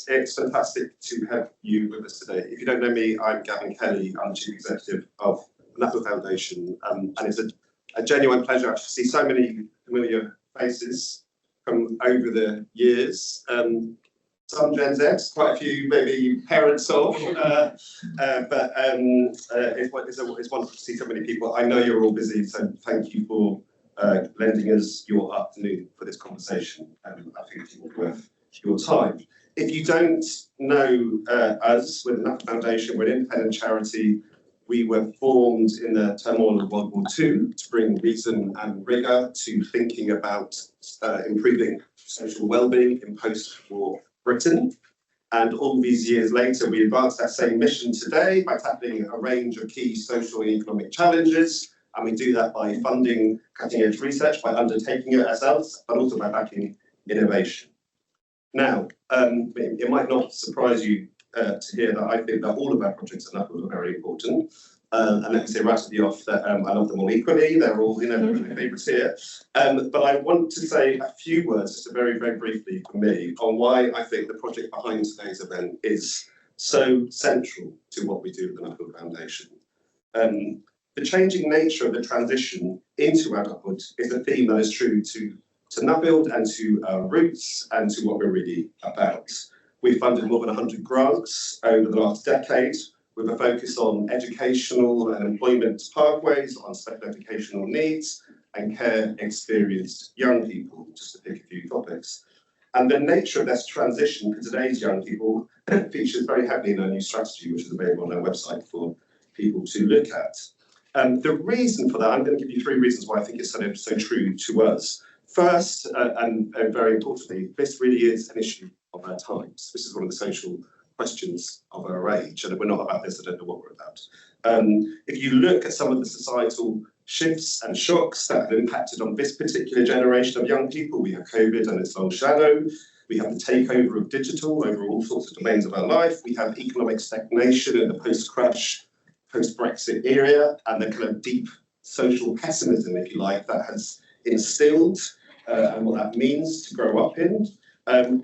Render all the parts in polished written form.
it's fantastic to have you with us today. If you don't know me, I'm Gavin Kelly. I'm the Chief Executive of the Nuffield Foundation, and it's a genuine pleasure to see so many familiar faces from over the years. Some Gen Z, quite a few maybe parents of, but it's wonderful to see so many people. I know you're all busy, so thank you for lending us your afternoon for this conversation. I think it's worth your time. If you don't know us, we're the Nuffield Foundation. We're an independent charity. We were formed in the turmoil of World War II to bring reason and rigour to thinking about improving social well-being in post-war Britain. And all these years later, we advanced that same mission today by tackling a range of key social and economic challenges. And we do that by funding cutting-edge research, by undertaking it ourselves, but also by backing innovation. Now, it might not surprise you to hear that I think that all of our projects at Nuffield are very important. And let me say right at the off that I love them all equally. They're all, my favourites here. But I want to say a few words, just very, very briefly for me, on why I think the project behind today's event is so central to what we do at the Nuffield Foundation. The changing nature of the transition into adulthood is a theme that is true to Nuffield and to our roots and to what we're really about. We've funded more than 100 grants over the last decade with a focus on educational and employment pathways, on special educational needs and care experienced young people, just to pick a few topics. And the nature of this transition for today's young people features very heavily in our new strategy, which is available on our website for people to look at. The reason for that, I'm going to give you three reasons why I think it's so true to us. First, and very importantly, this really is an issue of our times. This is one of the social questions of our age, and if we're not about this, I don't know what we're about. If you look at some of the societal shifts and shocks that have impacted on this particular generation of young people, we have COVID and its long shadow, we have the takeover of digital over all sorts of domains of our life, we have economic stagnation in the post-crash, post-Brexit era, and the kind of deep social pessimism, if you like, that has instilled and what that means to grow up in.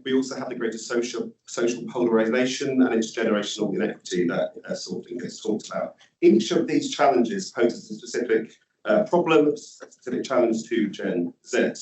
We also have the greater social polarisation and intergenerational inequity that sort of thing gets talked about. Each of these challenges poses a specific problem, a specific challenge to Gen Z.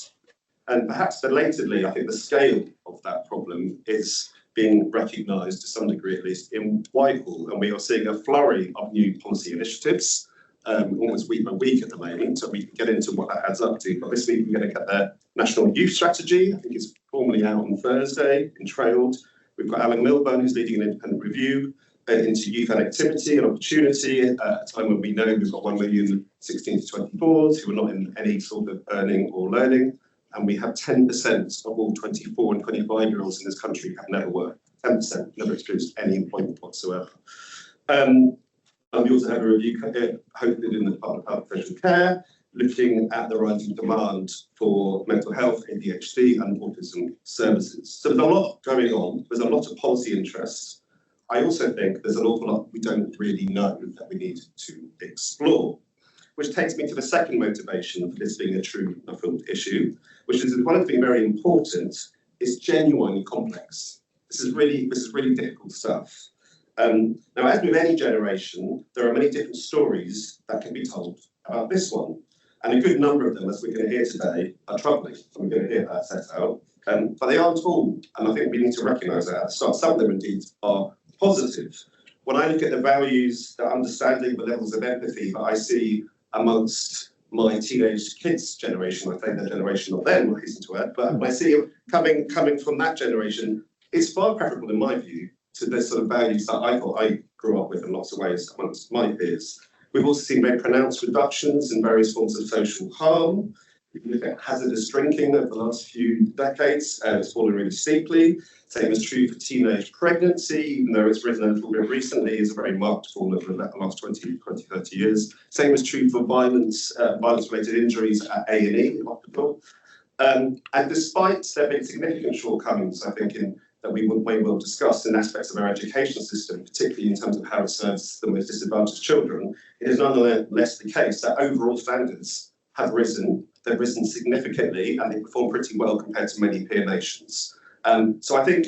And perhaps belatedly, I think the scale of that problem is being recognised to some degree, at least in Whitehall. And we are seeing a flurry of new policy initiatives, almost week by week at the moment, so we can get into what that adds up to. But this week we're going to get the National Youth Strategy. I think it's formally out on Thursday, entrailed. We've got Alan Milburn, who's leading an independent review into youth and activity and opportunity at a time when we know we've got 1 million 16 to 24s who are not in any sort of earning or learning. And we have 10% of all 24 and 25-year-olds in this country have never worked. 10% never experienced any employment whatsoever. And we also have a review hosted in the Department of Health and Social Care, looking at the rising demand for mental health, ADHD and autism services. So there's a lot going on. There's a lot of policy interest. I also think there's an awful lot we don't really know that we need to explore, which takes me to the second motivation for this being a true Nuffield issue, which is one of being very important, is genuinely complex. This is really difficult stuff. Now, as with any generation, there are many different stories that can be told about this one. And a good number of them, as we're going to hear today, are troubling. And we're going to hear that set out. But they aren't all. And I think we need to recognise that at the start. Some of them, indeed, are positive. When I look at the values, the understanding, the levels of empathy that I see amongst my teenage kids' generation, I say their generation, not them, I hasten to add, but I see coming from that generation, it's far preferable, in my view, to the sort of values that I thought I grew up with in lots of ways amongst my peers. We've also seen very pronounced reductions in various forms of social harm. If you look at hazardous drinking over the last few decades, it's fallen really steeply. Same is true for teenage pregnancy, even though it's risen a little bit recently, it's a very marked fall over the last 20, 30 years. Same is true for violence-related injuries at A&E hospital. And despite there being significant shortcomings, I think, that we may well discuss in aspects of our education system, particularly in terms of how it serves the most disadvantaged children, it is nonetheless the case that overall standards have risen. They've risen significantly and they perform pretty well compared to many peer nations. So I think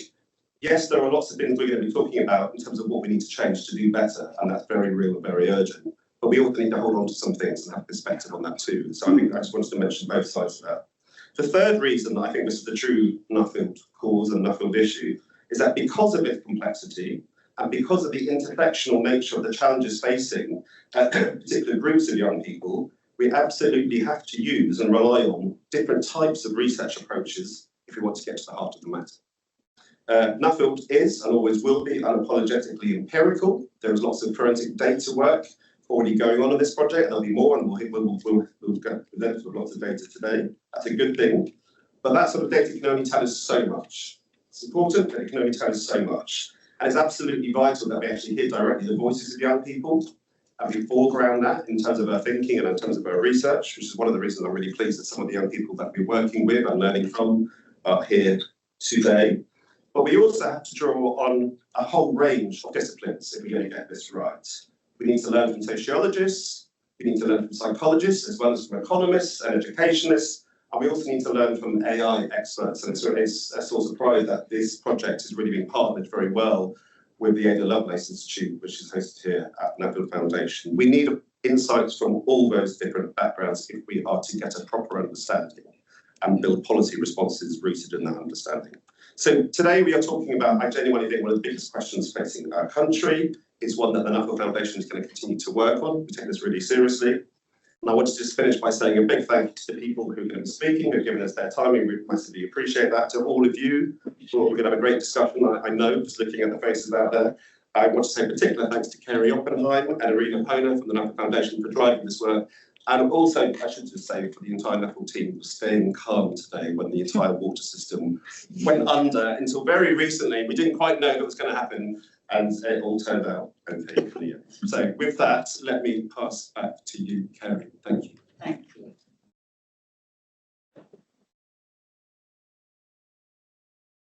Yes, there are lots of things we're going to be talking about in terms of what we need to change to do better, and that's very real and very urgent. But we also need to hold on to some things and have perspective on that too. So I think I just wanted to mention both sides of that. The third reason that I think this is the true Nuffield cause and Nuffield issue is that because of its complexity and because of the intersectional nature of the challenges facing particular groups of young people, we absolutely have to use and rely on different types of research approaches if we want to get to the heart of the matter. Nuffield is and always will be unapologetically empirical. There is lots of forensic data work already going on in this project. There'll be more, and we'll present with lots of data today. That's a good thing. But that sort of data can only tell us so much. It's important, but it can only tell us so much. And it's absolutely vital that we actually hear directly the voices of young people and we foreground that in terms of our thinking and in terms of our research, which is one of the reasons I'm really pleased that some of the young people that we're working with and learning from are here today. But we also have to draw on a whole range of disciplines if we're going to get this right. We need to learn from sociologists, we need to learn from psychologists, as well as from economists and educationists, and we also need to learn from AI experts. And it's a source of pride that this project has really been partnered very well with the Ada Lovelace Institute, which is hosted here at Nuffield Foundation. We need insights from all those different backgrounds if we are to get a proper understanding and build policy responses rooted in that understanding. So today we are talking about, I genuinely think, one of the biggest questions facing our country. It's one that the Nuffield Foundation is going to continue to work on. We take this really seriously. And I want to just finish by saying a big thank you to the people who are going to be speaking, who've given us their time. We massively appreciate that. To all of you, we're going to have a great discussion, I know, just looking at the faces out there. I want to say particular thanks to Kerry Oppenheim and Arena Pona from the Nuffield Foundation for driving this work. And also, I should just say, for the entire Nuffield team for staying calm today when the entire water system went under until very recently. We didn't quite know that was going to happen, and it all turned out okay for the end. So with that, let me pass back to you, Kerry. Thank you. Thank you.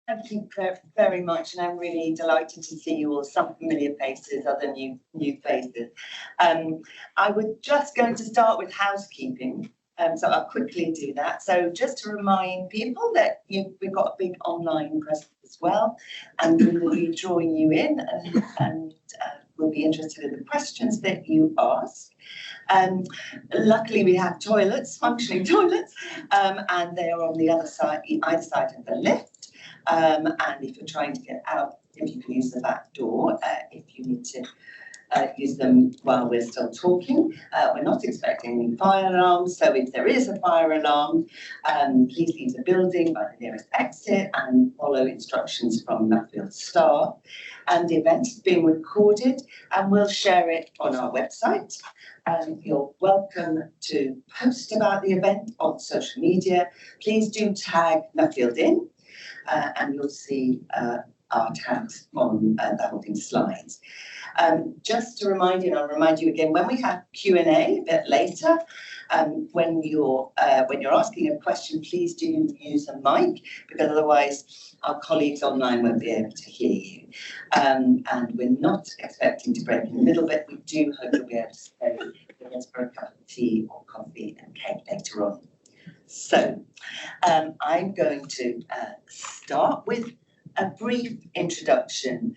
Thank you very much, and I'm really delighted to see you all, some familiar faces, other new faces. I was just going to start with housekeeping, so I'll quickly do that. So just to remind people that we've got a big online presence as well, and we will be drawing you in and we'll be interested in the questions that you ask. Luckily, we have toilets, functioning toilets, and they are on the other side, either side of the lift. And if you're trying to get out, if you can use the back door, if you need to use them while we're still talking. We're not expecting any fire alarms, so if there is a fire alarm, please leave the building by the nearest exit and follow instructions from Nuffield staff. And the event is being recorded and we'll share it on our website. You're welcome to post about the event on social media. Please do tag Nuffield in. And you'll see our tags on the holding slides. Just to remind you, and I'll remind you again, when we have Q&A a bit later, when you're asking a question, please do use a mic, because otherwise our colleagues online won't be able to hear you. And we're not expecting to break in the middle, but we do hope you'll be able to stay with us for a cup of tea or coffee and cake later on. So I'm going to start with a brief introduction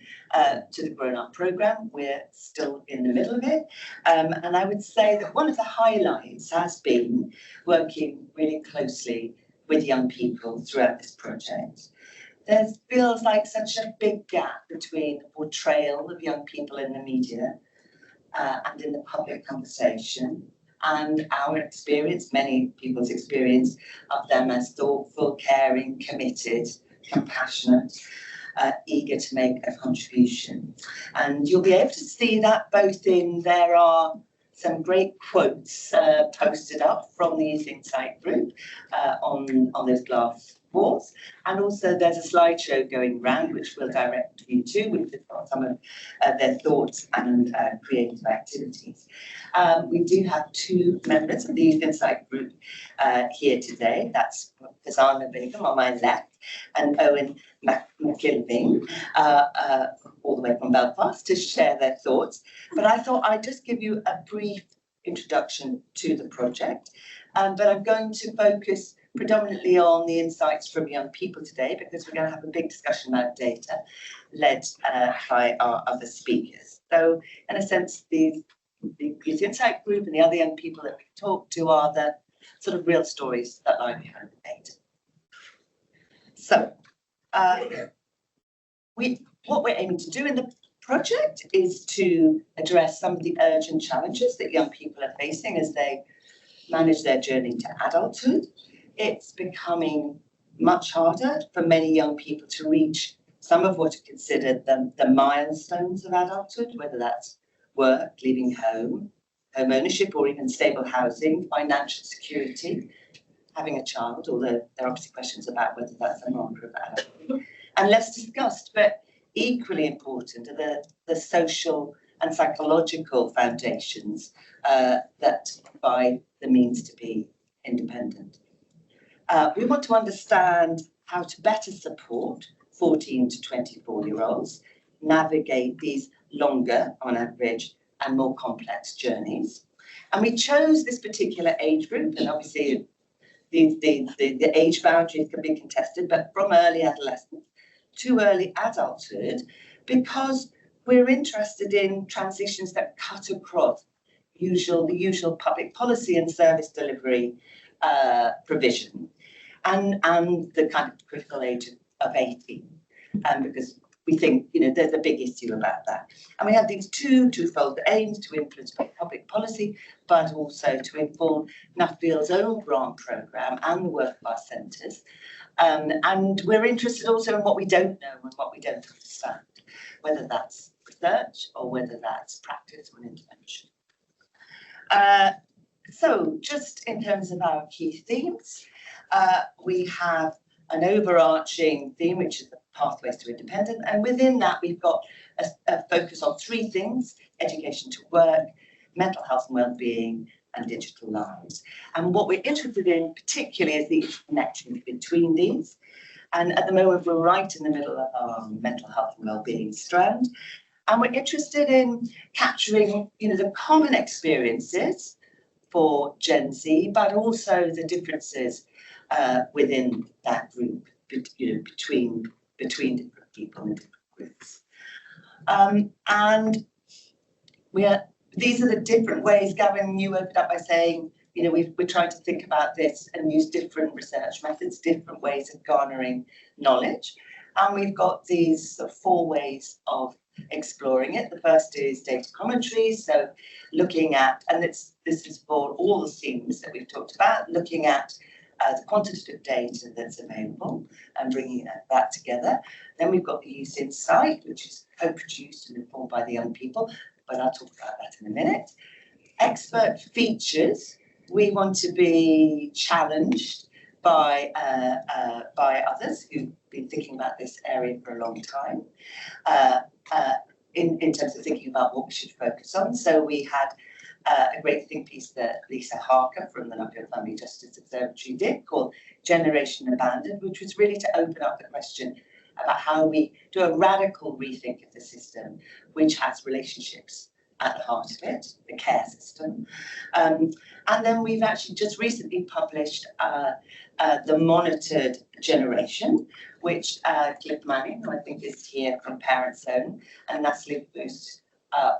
to the Grown Up programme. We're still in the middle of it. And I would say that one of the highlights has been working really closely with young people throughout this project. There feels like such a big gap between the portrayal of young people in the media and in the public conversation, and our experience, many people's experience of them as thoughtful, caring, committed, compassionate, eager to make a contribution. And you'll be able to see that both in, there are some great quotes posted up from the Youth Insight group on those glass walls. And also there's a slideshow going round, which we'll direct you to, which has got some of their thoughts and creative activities. We do have two members of the Youth Insight group here today. That's Fazana Bingham on my left and Owen McKilving, all the way from Belfast, to share their thoughts. But I thought I'd just give you a brief introduction to the project. But I'm going to focus predominantly on the insights from young people today, because we're going to have a big discussion about data led by our other speakers. So in a sense, the Youth Insight Group and the other young people that we talk to are the sort of real stories that lie behind the data. So what we're aiming to do in the project is to address some of the urgent challenges that young people are facing as they manage their journey to adulthood. It's becoming much harder for many young people to reach some of what are considered the milestones of adulthood, whether that's work, leaving home, home ownership, or even stable housing, financial security, having a child, although there are obviously questions about whether that's a marker of adulthood. And less discussed, but equally important are the social and psychological foundations that provide the means to be independent. We want to understand how to better support 14 to 24-year-olds navigate these longer, on average, and more complex journeys. And we chose this particular age group, and obviously the age boundaries can be contested, but from early adolescence to early adulthood, because we're interested in transitions that cut across the usual public policy and service delivery provision, and the kind of critical age of 18, because we think, there's a big issue about that. And we have these twofold aims: to influence public policy, but also to inform Nuffield's own grant programme and the work of our centres. And we're interested also in what we don't know and what we don't understand, whether that's research or whether that's practice or intervention. So just in terms of our key themes, we have an overarching theme, which is the pathways to independence, and within that we've got a focus on three things: education to work, mental health and well-being, and digital lives. And what we're interested in particularly is the connection between these. And at the moment we're right in the middle of our mental health and well-being strand, and we're interested in capturing the common experiences for Gen Z, but also the differences within that group, between different people and different groups. And these are the different ways. Gavin, you opened up by saying, we're trying to think about this and use different research methods, different ways of garnering knowledge. And we've got these sort of 4 ways of exploring it. The first is data commentary, so looking at, and this is for all the themes that we've talked about, looking at the quantitative data that's available and bringing that together. Then we've got the Youth Insight, which is co-produced and informed by the young people, but I'll talk about that in a minute. Expert features, we want to be challenged by others who've been thinking about this area for a long time, in terms of thinking about what we should focus on. So we had a great think piece that Lisa Harker from the Nuffield Family Justice Observatory did, called Generation Abandoned, which was really to open up the question about how we do a radical rethink of the system, which has relationships at the heart of it, the care system. And then we've actually just recently published the Monitored Generation, which Cliff Manning, who I think is here from Parents Zone, and Natalie Boost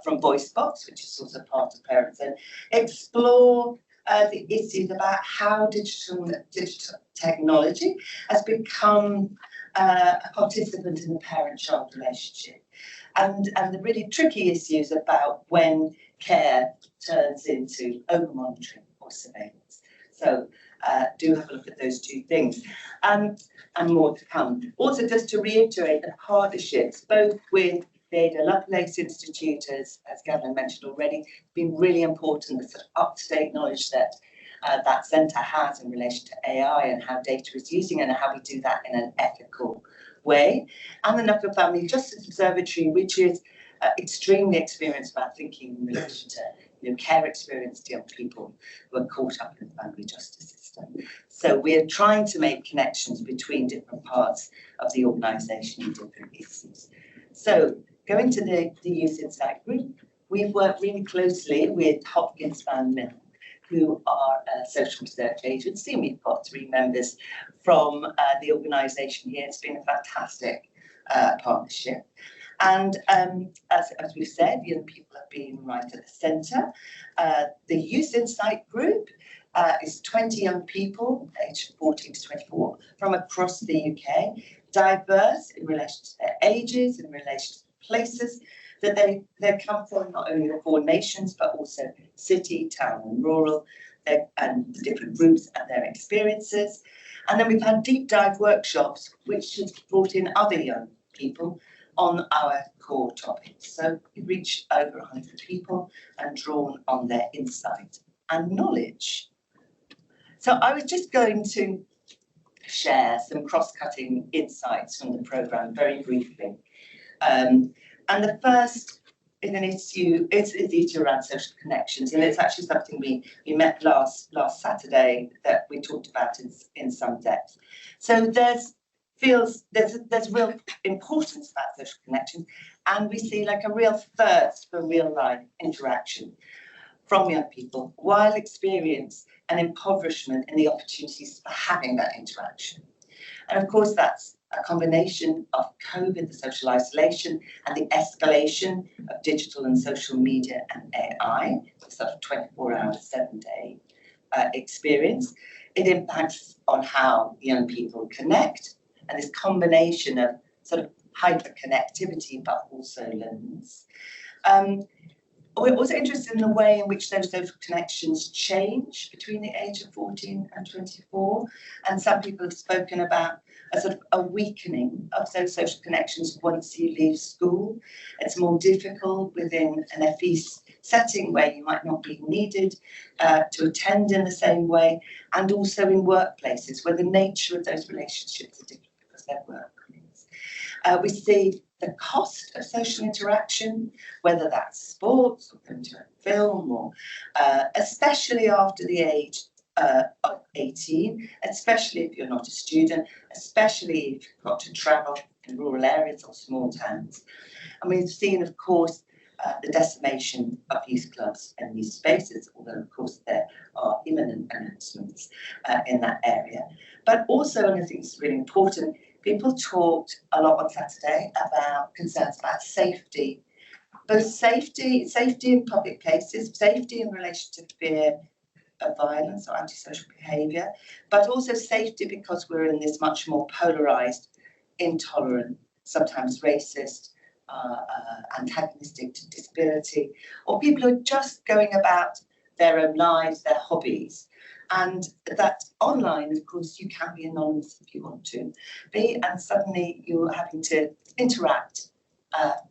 from VoiceBox, which is also part of Parents Zone, explore the issues about how digital technology has become a participant in the parent-child relationship. And the really tricky issues about when care turns into over-monitoring or surveillance. So do have a look at those 2 things, and more to come. Also, just to reiterate, the partnerships, both with the Ada Lovelace Institute, as Gavin mentioned already, been really important, the sort of up-to-date knowledge that that centre has in relation to AI and how data is using and how we do that in an ethical way. And the Nuffield Family Justice Observatory, which is extremely experienced about thinking in relation to care experienced young people who are caught up in the family justice system. So we're trying to make connections between different parts of the organisation and different issues. So going to the Youth Insight Group, we've worked really closely with Hopkins Van Mill, who are a social research agency, and we've got 3 members from the organisation here. It's been a fantastic partnership. And as we've said, young people have been right at the centre. The Youth Insight Group is 20 young people, aged 14 to 24, from across the UK, diverse in relation to their ages, in relation to places that they come from, not only the 4 nations, but also city, town and rural, and the different groups and their experiences. And then we've had deep dive workshops, which has brought in other young people on our core topics. So we've reached over 100 people and drawn on their insight and knowledge. So I was just going to share some cross-cutting insights from the programme very briefly. And the first is an issue, it's the issue around social connections, and it's actually something we met last Saturday that we talked about in some depth. So there's real importance about social connections, and we see like a real thirst for real life interaction from young people, while experience an impoverishment in the opportunities for having that interaction. And of course, that's a combination of COVID, the social isolation, and the escalation of digital and social media and AI, sort of 24-hour, 7-day experience. It impacts on how young people connect, and this combination of sort of hyper-connectivity, but also loneliness. We're also interested in the way in which those social connections change between the age of 14 and 24. And some people have spoken about a sort of a weakening of those social connections once you leave school. It's more difficult within an FE setting where you might not be needed to attend in the same way, and also in workplaces where the nature of those relationships are different because they're workplaces. We see the cost of social interaction, whether that's sports or going to a film, or especially after the age of 18, especially if you're not a student, especially if you've got to travel in rural areas or small towns. And we've seen, of course, the decimation of youth clubs and youth spaces, although of course there are imminent announcements in that area. But also, and I think it's really important, people talked a lot on Saturday about concerns about safety, both safety in public places, safety in relation to fear of violence or antisocial behaviour, but also safety because we're in this much more polarised, intolerant, sometimes racist, antagonistic to disability, or people who are just going about their own lives, their hobbies. And that online, of course, you can be anonymous if you want to be, and suddenly you're having to interact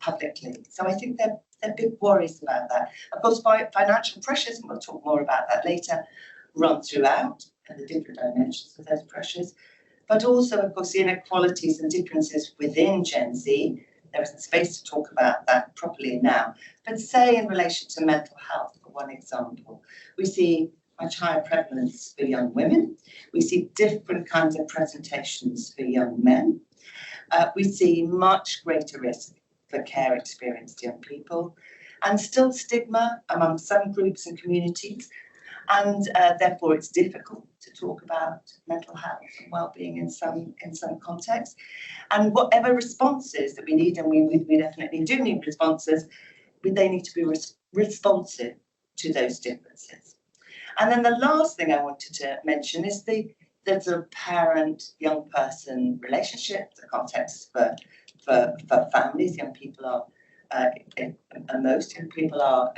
publicly. So I think there are big worries about that. Of course, financial pressures, and we'll talk more about that later, run throughout, and the different dimensions of those pressures. But also, of course, the inequalities and differences within Gen Z. There isn't space to talk about that properly now. But say in relation to mental health, for one example, we see much higher prevalence for young women. We see different kinds of presentations for young men. We see much greater risk for care experienced young people, and still stigma among some groups and communities. And therefore, it's difficult to talk about mental health and well-being in some contexts. And whatever responses that we need, and we definitely do need responses, they need to be responsive to those differences. And then the last thing I wanted to mention is the sort of parent-young person relationship, the context for families. Young people are, most young people are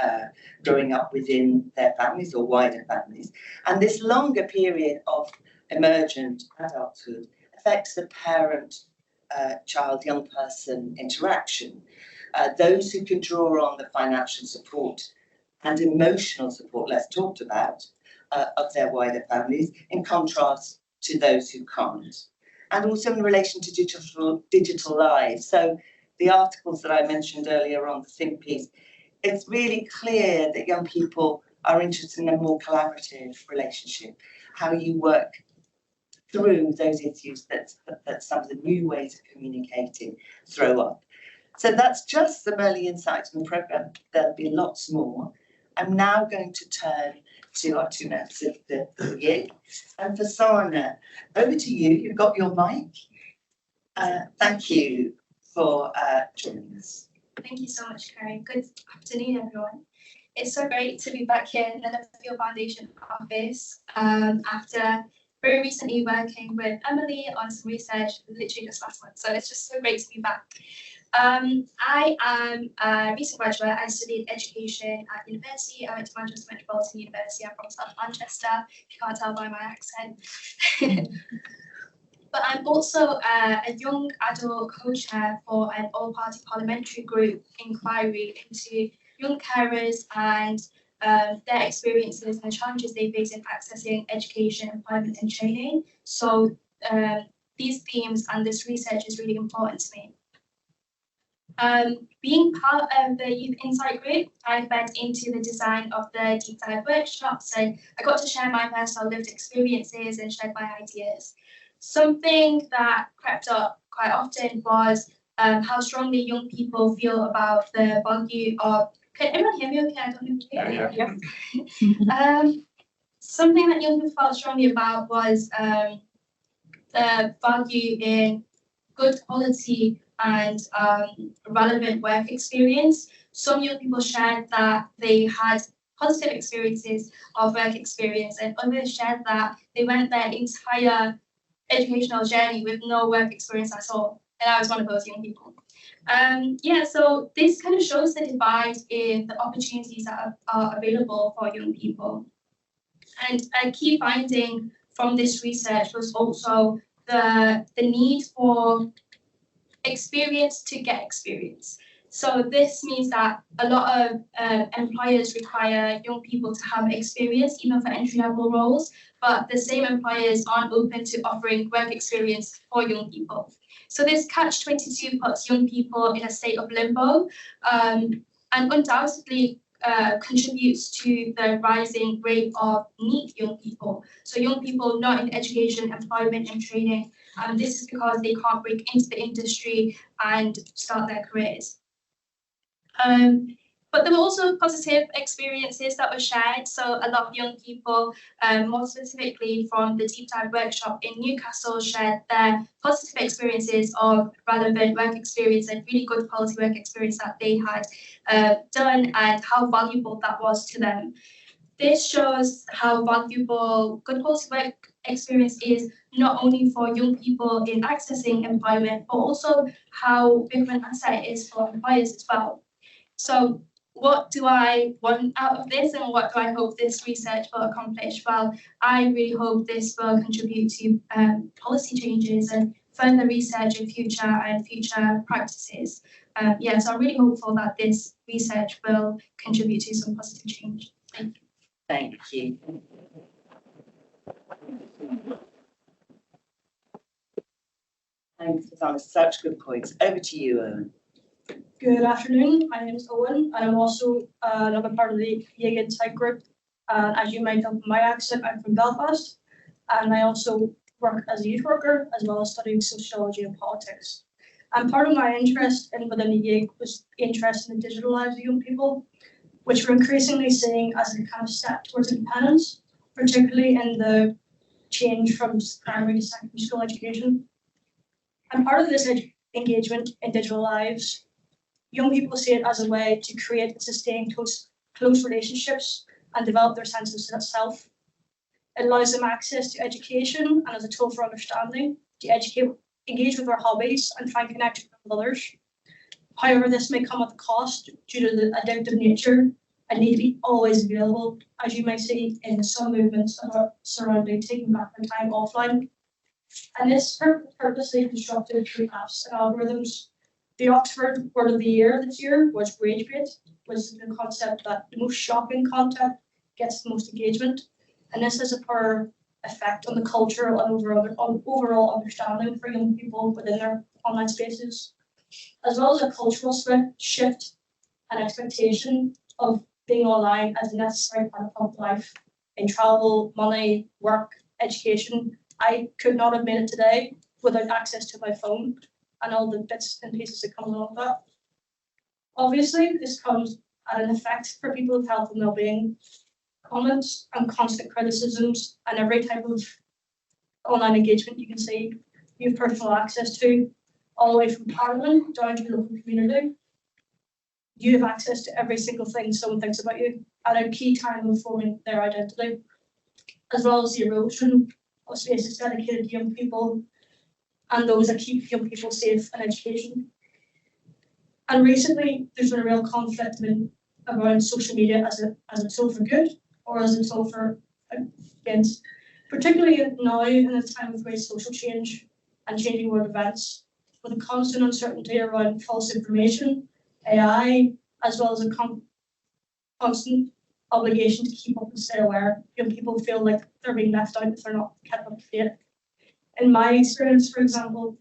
growing up within their families or wider families. And this longer period of emergent adulthood affects the parent-child, young person interaction. Those who can draw on the financial support and emotional support, less talked about, of their wider families, in contrast to those who can't. And also in relation to digital lives. So the articles that I mentioned earlier on the Think piece, it's really clear that young people are interested in a more collaborative relationship, how you work through those issues that some of the new ways of communicating throw up. So that's just some early insights in the programme. There'll be lots more. I'm now going to turn two hot two minutes of the year. And for Sana, over to you. You've got your mic. Thank you for joining us. Thank you so much, Carrie. Good afternoon, everyone. It's so great to be back here in the Nuffield Foundation office after very recently working with Emily on some research, literally just last month. So it's just so great to be back. I am a recent graduate. I studied education at university. I went to Manchester Metropolitan University. I'm from South Manchester, if you can't tell by my accent. But I'm also a young adult co-chair for an all-party parliamentary group inquiry into young carers and their experiences and the challenges they face in accessing education, employment and training. So these themes and this research is really important to me. Being part of the Youth Insight Group, I fed into the design of the deep dive workshops, and I got to share my personal lived experiences and share my ideas. Something that crept up quite often was how strongly young people feel about the value of. Can everyone hear me okay? I don't know if you hear me. Yeah. Something that young people felt strongly about was the value in good quality and relevant work experience. Some young people shared that they had positive experiences of work experience, and others shared that they went their entire educational journey with no work experience at all. And I was one of those young people. So this kind of shows the divide in the opportunities that are available for young people. And a key finding from this research was also the need for experience to get experience. So this means that a lot of employers require young people to have experience, even for entry-level roles, but the same employers aren't open to offering work experience for young people. So this catch-22 puts young people in a state of limbo and undoubtedly contributes to the rising rate of neat young people. So young people not in education, employment and training. This is because they can't break into the industry and start their careers. But there were also positive experiences that were shared. So a lot of young people, more specifically from the deep dive workshop in Newcastle, shared their positive experiences of relevant work experience and really good quality work experience that they had done and how valuable that was to them. This shows how valuable good quality work experience is not only for young people in accessing employment, but also how big of an asset it is for employers as well. So what do I want out of this and what do I hope this research will accomplish? Well, I really hope this will contribute to policy changes and further research in future practices. So I'm really hopeful that this research will contribute to some positive change. Thank you. Thank you. Thanks, Susanna. Such good points. Over to you, Owen. Good afternoon. My name is Owen, and I'm also another part of the Youth Insight Group. As you might know from my accent, I'm from Belfast, and I also work as a youth worker as well as studying sociology and politics. And part of my interest within the YIG was interest in the digital lives of young people, which we're increasingly seeing as a kind of step towards independence, particularly in the change from primary to secondary school education. And part of this engagement in digital lives, young people see it as a way to create and sustain close relationships and develop their sense of self. It allows them access to education and as a tool for understanding, to engage with their hobbies and find connection with others. However, this may come at a cost due to the addictive nature and need to be always available, as you may see in some movements that are surrounding taking back their time offline. And this purposely constructed through apps and algorithms. The Oxford Word of the Year this year was rage bait, which is the concept that the most shocking content gets the most engagement. And this has a poor effect on the cultural and overall understanding for young people within their online spaces, as well as a cultural shift and expectation of being online as a necessary part of life in travel, money, work, education. I could not have made it today without access to my phone and all the bits and pieces that come along with that. Obviously, this comes at an effect for people's health and well-being, comments and constant criticisms and every type of online engagement you can see you have personal access to, all the way from Parliament down to the local community. You have access to every single thing someone thinks about you at a key time of forming their identity, as well as the erosion of spaces dedicated to young people and those that keep young people safe and education. And recently, there's been a real conflict around social media as a tool for good or as a tool for against, particularly now in a time of great social change and changing world events, with a constant uncertainty around false information, AI, as well as a constant obligation to keep up and stay aware. Young people feel like they're being left out if they're not kept up to date. In my experience, for example,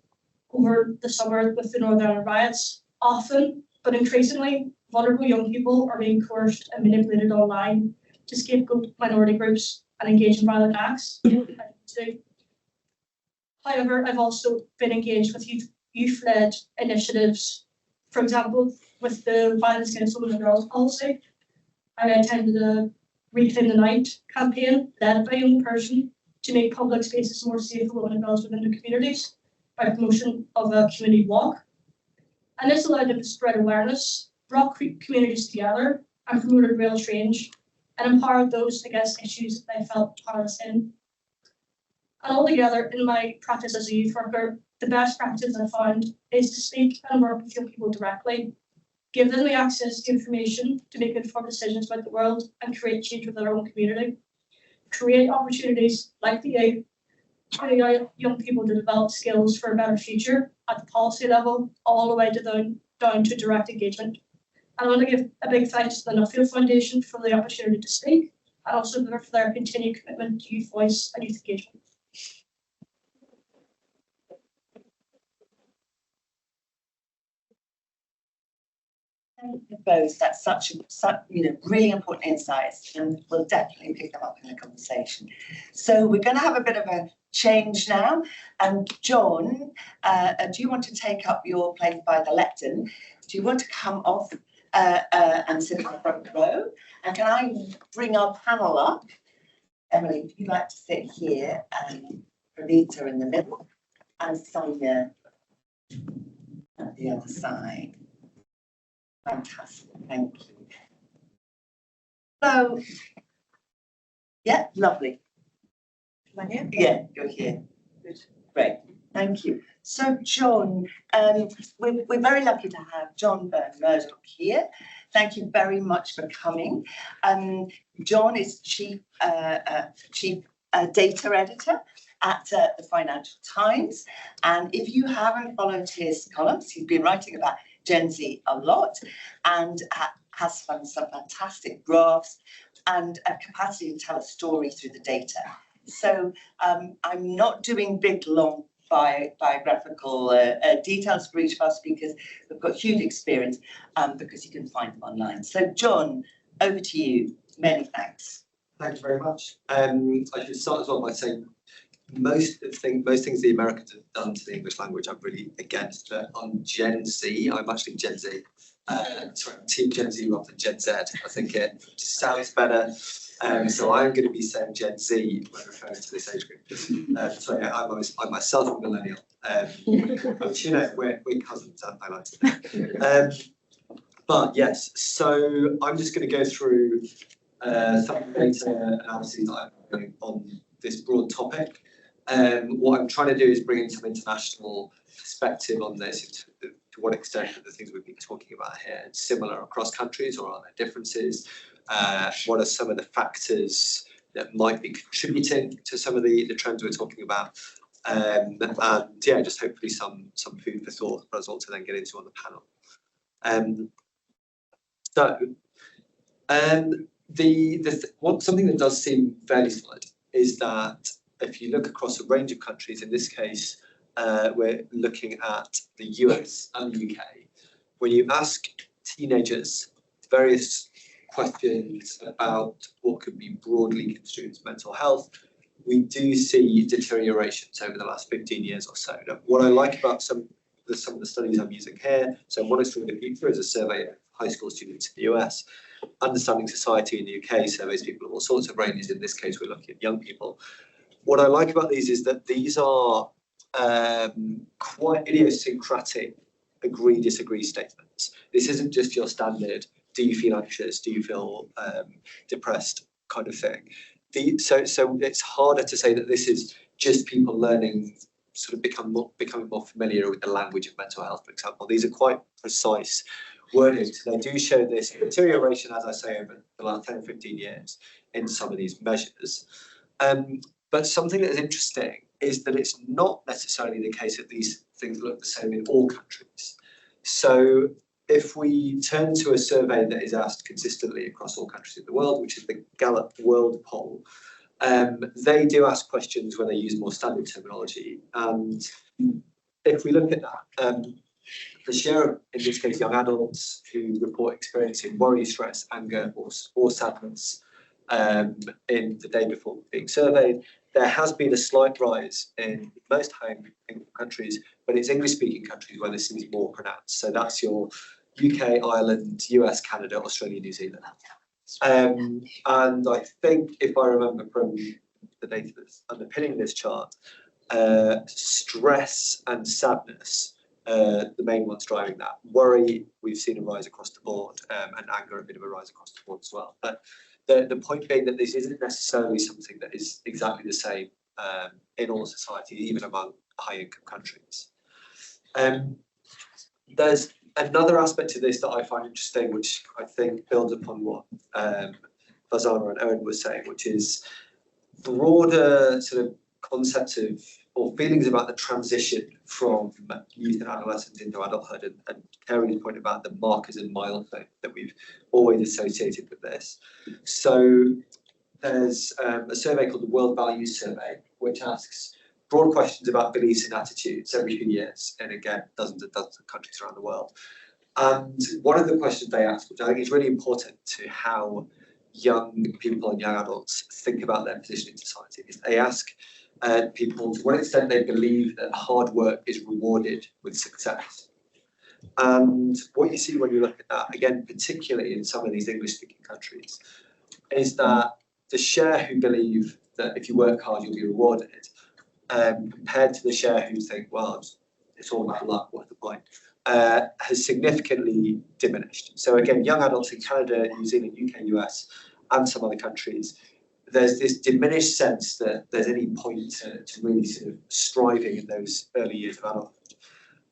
over the summer with the Northern Ireland riots, often, but increasingly, vulnerable young people are being coerced and manipulated online to scapegoat minority groups and engage in violent acts. However, I've also been engaged with youth-led initiatives. For example, with the Violence Against Women and Girls policy, I attended a Reclaim the Night campaign led by a young person to make public spaces more safe for women and girls within their communities by promotion of a community walk. And this allowed them to spread awareness, brought communities together, and promoted real change, and empowered those against issues that they felt powerless in. And altogether, in my practice as a youth worker, the best practice I found is to speak and work with young people directly, give them the access to information to make informed decisions about the world and create change within their own community. Create opportunities like the A to allow young people to develop skills for a better future at the policy level, all the way to down to direct engagement. And I want to give a big thanks to the Nuffield Foundation for the opportunity to speak, and also for their continued commitment to youth voice and youth engagement. Thank you both. That's such really important insights, and we'll definitely pick them up in the conversation. So we're going to have a bit of a change now. And John, do you want to take up your place by the lectern? Do you want to come off and sit in the front row? And can I bring our panel up? Emily, if you'd like to sit here, and Pranita in the middle, and Sonia at the other side. Fantastic, thank you. So, yeah, lovely. Am I here? Yeah, you're here. Good, great, thank you. So, John, we're very lucky to have John Burn-Murdoch here. Thank you very much for coming. John is chief data editor at the Financial Times, and if you haven't followed his columns, he's been writing about Gen Z a lot and has some fantastic graphs and a capacity to tell a story through the data. So I'm not doing big, long biographical details for each of our speakers. We've got huge experience because you can find them online. So John, over to you. Many thanks. Thank you very much. I should start as well by saying most things the Americans have done to the English language I'm really against. But on Gen Z, I'm actually Gen Z. Sorry, Team Gen Z rather than Gen Z. I think it just sounds better. So I'm going to be saying Gen Z when referring to this age group. So yeah, I'm myself a millennial. But you know, we're cousins. I like to think. But yes, so I'm just going to go through some data analyses that I'm doing on this broad topic. What I'm trying to do is bring in some international perspective on this, to what extent are the things we've been talking about here similar across countries, or are there differences? What are some of the factors that might be contributing to some of the trends we're talking about? And yeah, just hopefully some food for thought for us all to then get into on the panel. Something that does seem fairly solid is that if you look across a range of countries, in this case, we're looking at the US and the UK. When you ask teenagers various questions about what could be broadly construed as mental health, we do see deteriorations over the last 15 years or so. Now, what I like about some of the studies I'm using here, so Monitoring the Future is a survey of high school students in the US. Understanding Society in the UK surveys people of all sorts of ranges. In this case, we're looking at young people. What I like about these is that these are quite idiosyncratic agree-disagree statements. This isn't just your standard, do you feel anxious, do you feel depressed kind of thing. So it's harder to say that this is just people learning, sort of becoming more familiar with the language of mental health, for example. These are quite precise wordings. They do show this deterioration, as I say, over the last 10 or 15 years in some of these measures. But something that is interesting is that it's not necessarily the case that these things look the same in all countries. So if we turn to a survey that is asked consistently across all countries in the world, which is the Gallup World Poll, they do ask questions where they use more standard terminology. And if we look at that, the share of, in this case, young adults who report experiencing worry, stress, anger, or sadness in the day before being surveyed, there has been a slight rise in most home countries, but it's English-speaking countries where this is more pronounced. So that's your UK, Ireland, US, Canada, Australia, New Zealand. And I think, if I remember from the data that's underpinning this chart, stress and sadness, the main ones driving that. Worry, we've seen a rise across the board, and anger, a bit of a rise across the board as well. But the point being that this isn't necessarily something that is exactly the same in all society, even among high-income countries. There's another aspect to this that I find interesting, which I think builds upon what Fazana and Owen were saying, which is broader sort of concepts of or feelings about the transition from youth and adolescence into adulthood, and Kerry's point about the markers and milestones that we've always associated with this. So there's a survey called the World Values Survey, which asks broad questions about beliefs and attitudes every few years, and again, dozens and dozens of countries around the world. And one of the questions they ask, which I think is really important to how young people and young adults think about their position in society, is they ask people to what extent they believe that hard work is rewarded with success. And what you see when you look at that, again, particularly in some of these English-speaking countries, is that the share who believe that if you work hard, you'll be rewarded, compared to the share who think, well, it's all about luck, what's the point, has significantly diminished. So again, young adults in Canada, New Zealand, UK, US, and some other countries, there's this diminished sense that there's any point to really sort of striving in those early years of adulthood.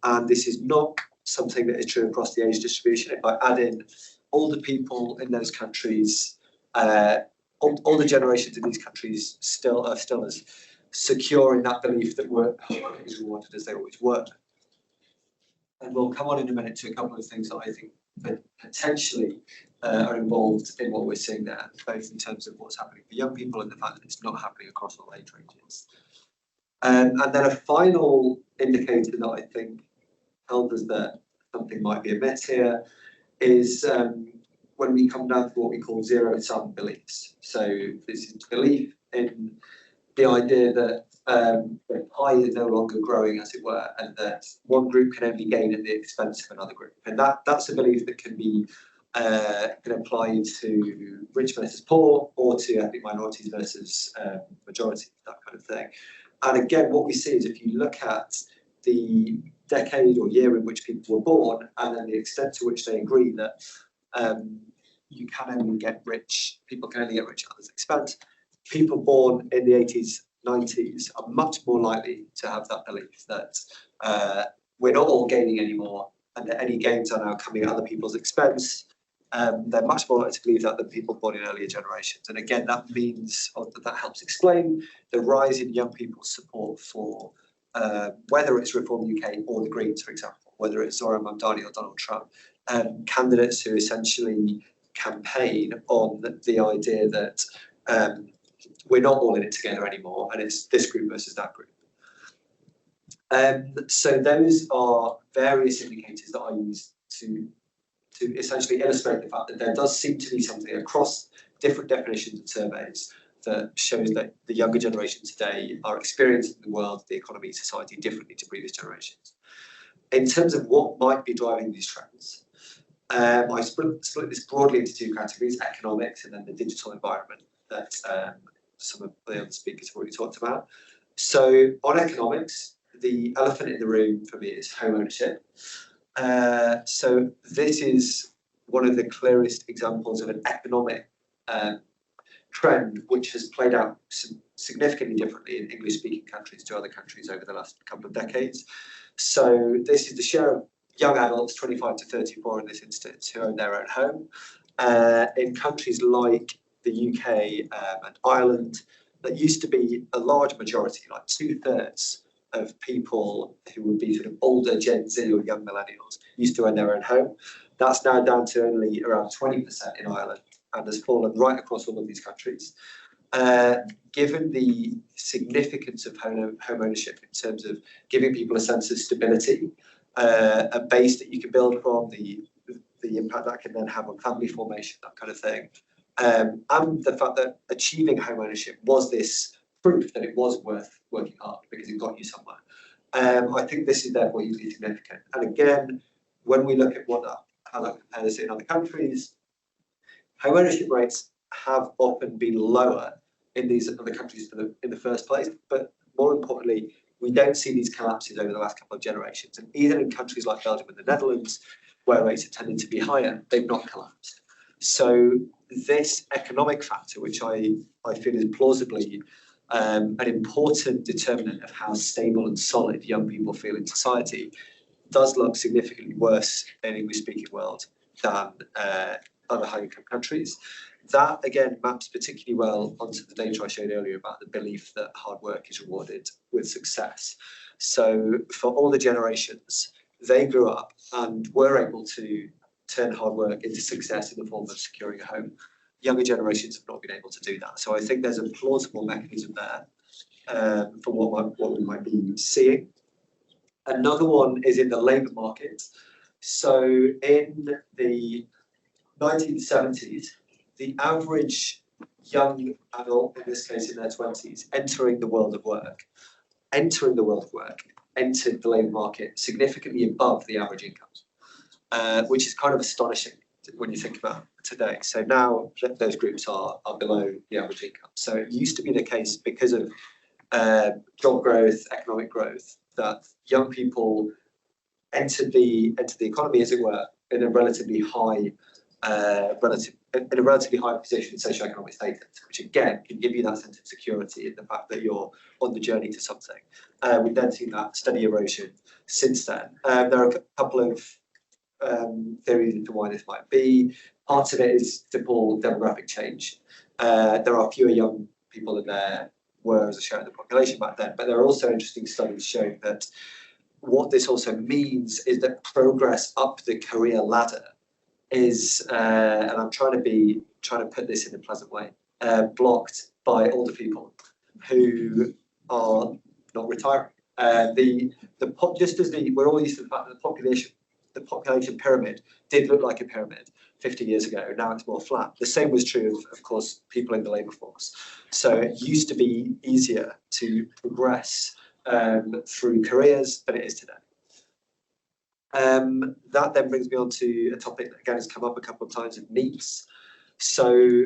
And this is not something that is true across the age distribution. If I add in older people in those countries, all the generations in these countries still are as secure in that belief that work is rewarded as they always were. And we'll come on in a minute to a couple of things that I think that potentially are involved in what we're seeing there, both in terms of what's happening for young people and the fact that it's not happening across all age ranges. And then a final indicator that I think tells us that something might be amiss here is when we come down to what we call zero-sum beliefs. So this is belief in the idea that the pie is no longer growing, as it were, and that one group can only gain at the expense of another group. And that's a belief that can be applied to rich versus poor, or to ethnic minorities versus majority, that kind of thing. And again, what we see is if you look at the decade or year in which people were born, and then the extent to which they agree that you can only get rich, people can only get rich at others' expense, people born in the 80s, 90s are much more likely to have that belief that we're not all gaining anymore, and that any gains are now coming at other people's expense. They're much more likely to believe that than people born in earlier generations. And again, that means, or that helps explain the rise in young people's support for whether it's Reform UK or the Greens, for example, whether it's Zoran Mamdani or Donald Trump, candidates who essentially campaign on the idea that we're not all in it together anymore, and it's this group versus that group. So those are various indicators that I use to essentially illustrate the fact that there does seem to be something across different definitions and surveys that shows that the younger generation today are experiencing the world, the economy, society differently to previous generations. In terms of what might be driving these trends, I split this broadly into two categories: economics and then the digital environment that some of the other speakers have already talked about. So on economics, the elephant in the room for me is home ownership. So this is one of the clearest examples of an economic trend which has played out significantly differently in English-speaking countries to other countries over the last couple of decades. So this is the share of young adults, 25 to 34 in this instance, who own their own home. In countries like the UK and Ireland, that used to be a large majority, like 2/3 of people who would be sort of older Gen Z or young millennials used to own their own home. That's now down to only around 20% in Ireland and has fallen right across all of these countries. Given the significance of home ownership in terms of giving people a sense of stability, a base that you can build from, the impact that can then have on family formation, that kind of thing, and the fact that achieving home ownership was this proof that it was worth working hard because it got you somewhere. I think this is therefore hugely significant. And again, when we look at how that compares in other countries, home ownership rates have often been lower in these other countries in the first place, but more importantly, we don't see these collapses over the last couple of generations. And even in countries like Belgium and the Netherlands, where rates have tended to be higher, they've not collapsed. So this economic factor, which I feel is plausibly an important determinant of how stable and solid young people feel in society, does look significantly worse in English-speaking world than other high-income countries. That, again, maps particularly well onto the data I showed earlier about the belief that hard work is rewarded with success. So for all the generations, they grew up and were able to turn hard work into success in the form of securing a home. Younger generations have not been able to do that. So I think there's a plausible mechanism there for what we might be seeing. Another one is in the labour market. So in the 1970s, the average young adult, in this case in their 20s, entering the world of work, entered the labour market significantly above the average income, which is kind of astonishing when you think about today. So now those groups are below the average income. So it used to be the case because of job growth, economic growth, that young people entered the economy, as it were, in a relatively high position in socioeconomic status, which again can give you that sense of security in the fact that you're on the journey to something. We've then seen that steady erosion since then. There are a couple of theories into why this might be. Part of it is simple demographic change. There are fewer young people than there were as a share of the population back then, but there are also interesting studies showing that what this also means is that progress up the career ladder is, and I'm trying to put this in a pleasant way, blocked by older people who are not retiring. Just as we're all used to the fact that the population pyramid did look like a pyramid 50 years ago. Now it's more flat. The same was true of course, people in the labour force. So it used to be easier to progress through careers than it is today. That then brings me on to a topic that again has come up a couple of times, of needs. So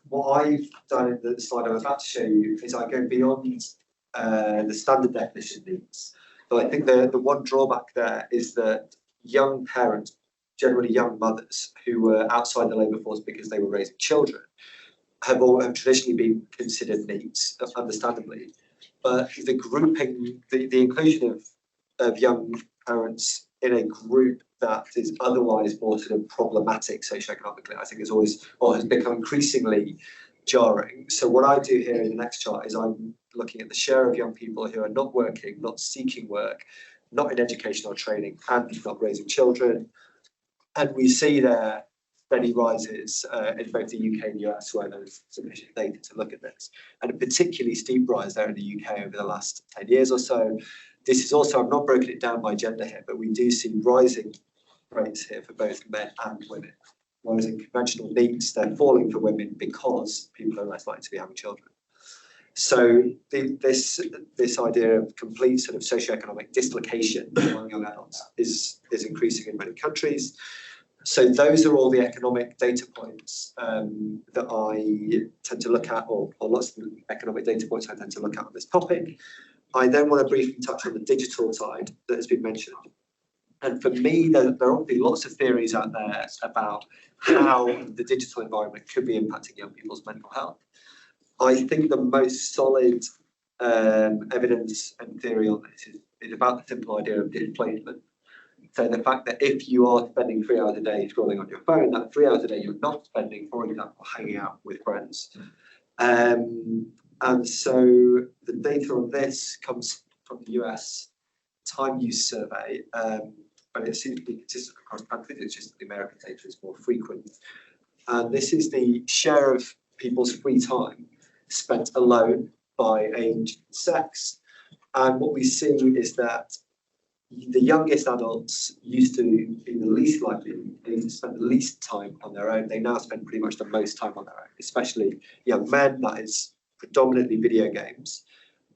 what I've done in the slide I'm about to show you is I go beyond the standard definition of needs. But I think the one drawback there is that young parents, generally young mothers who were outside the labour force because they were raising children, have traditionally been considered needs, understandably. But the grouping, the inclusion of young parents in a group that is otherwise more sort of problematic socioeconomically, I think is always, or has become increasingly jarring. So what I do here in the next chart is I'm looking at the share of young people who are not working, not seeking work, not in education or training, and not raising children. And we see there steady rises in both the UK and the US, where there's sufficient data to look at this, and a particularly steep rise there in the UK over the last 10 years or so. This is also, I've not broken it down by gender here, but we do see rising rates here for both men and women. Whereas in conventional needs, they're falling for women because people are less likely to be having children. So this idea of complete sort of socioeconomic dislocation among young adults is increasing in many countries. So those are all the economic data points that I tend to look at, or lots of the economic data points I tend to look at on this topic. I then want to briefly touch on the digital side that has been mentioned. And for me, there are obviously lots of theories out there about how the digital environment could be impacting young people's mental health. I think the most solid evidence and theory on this is about the simple idea of displacement. So the fact that if you are spending 3 hours a day scrolling on your phone, that 3 hours a day you're not spending, for example, hanging out with friends. And so the data on this comes from the US time use survey, but it seems to be consistent across countries. It's just that the American data is more frequent. And this is the share of people's free time spent alone by age and sex. And what we see is that the youngest adults used to be the least likely, they used to spend the least time on their own. They now spend pretty much the most time on their own, especially young men. That is predominantly video games.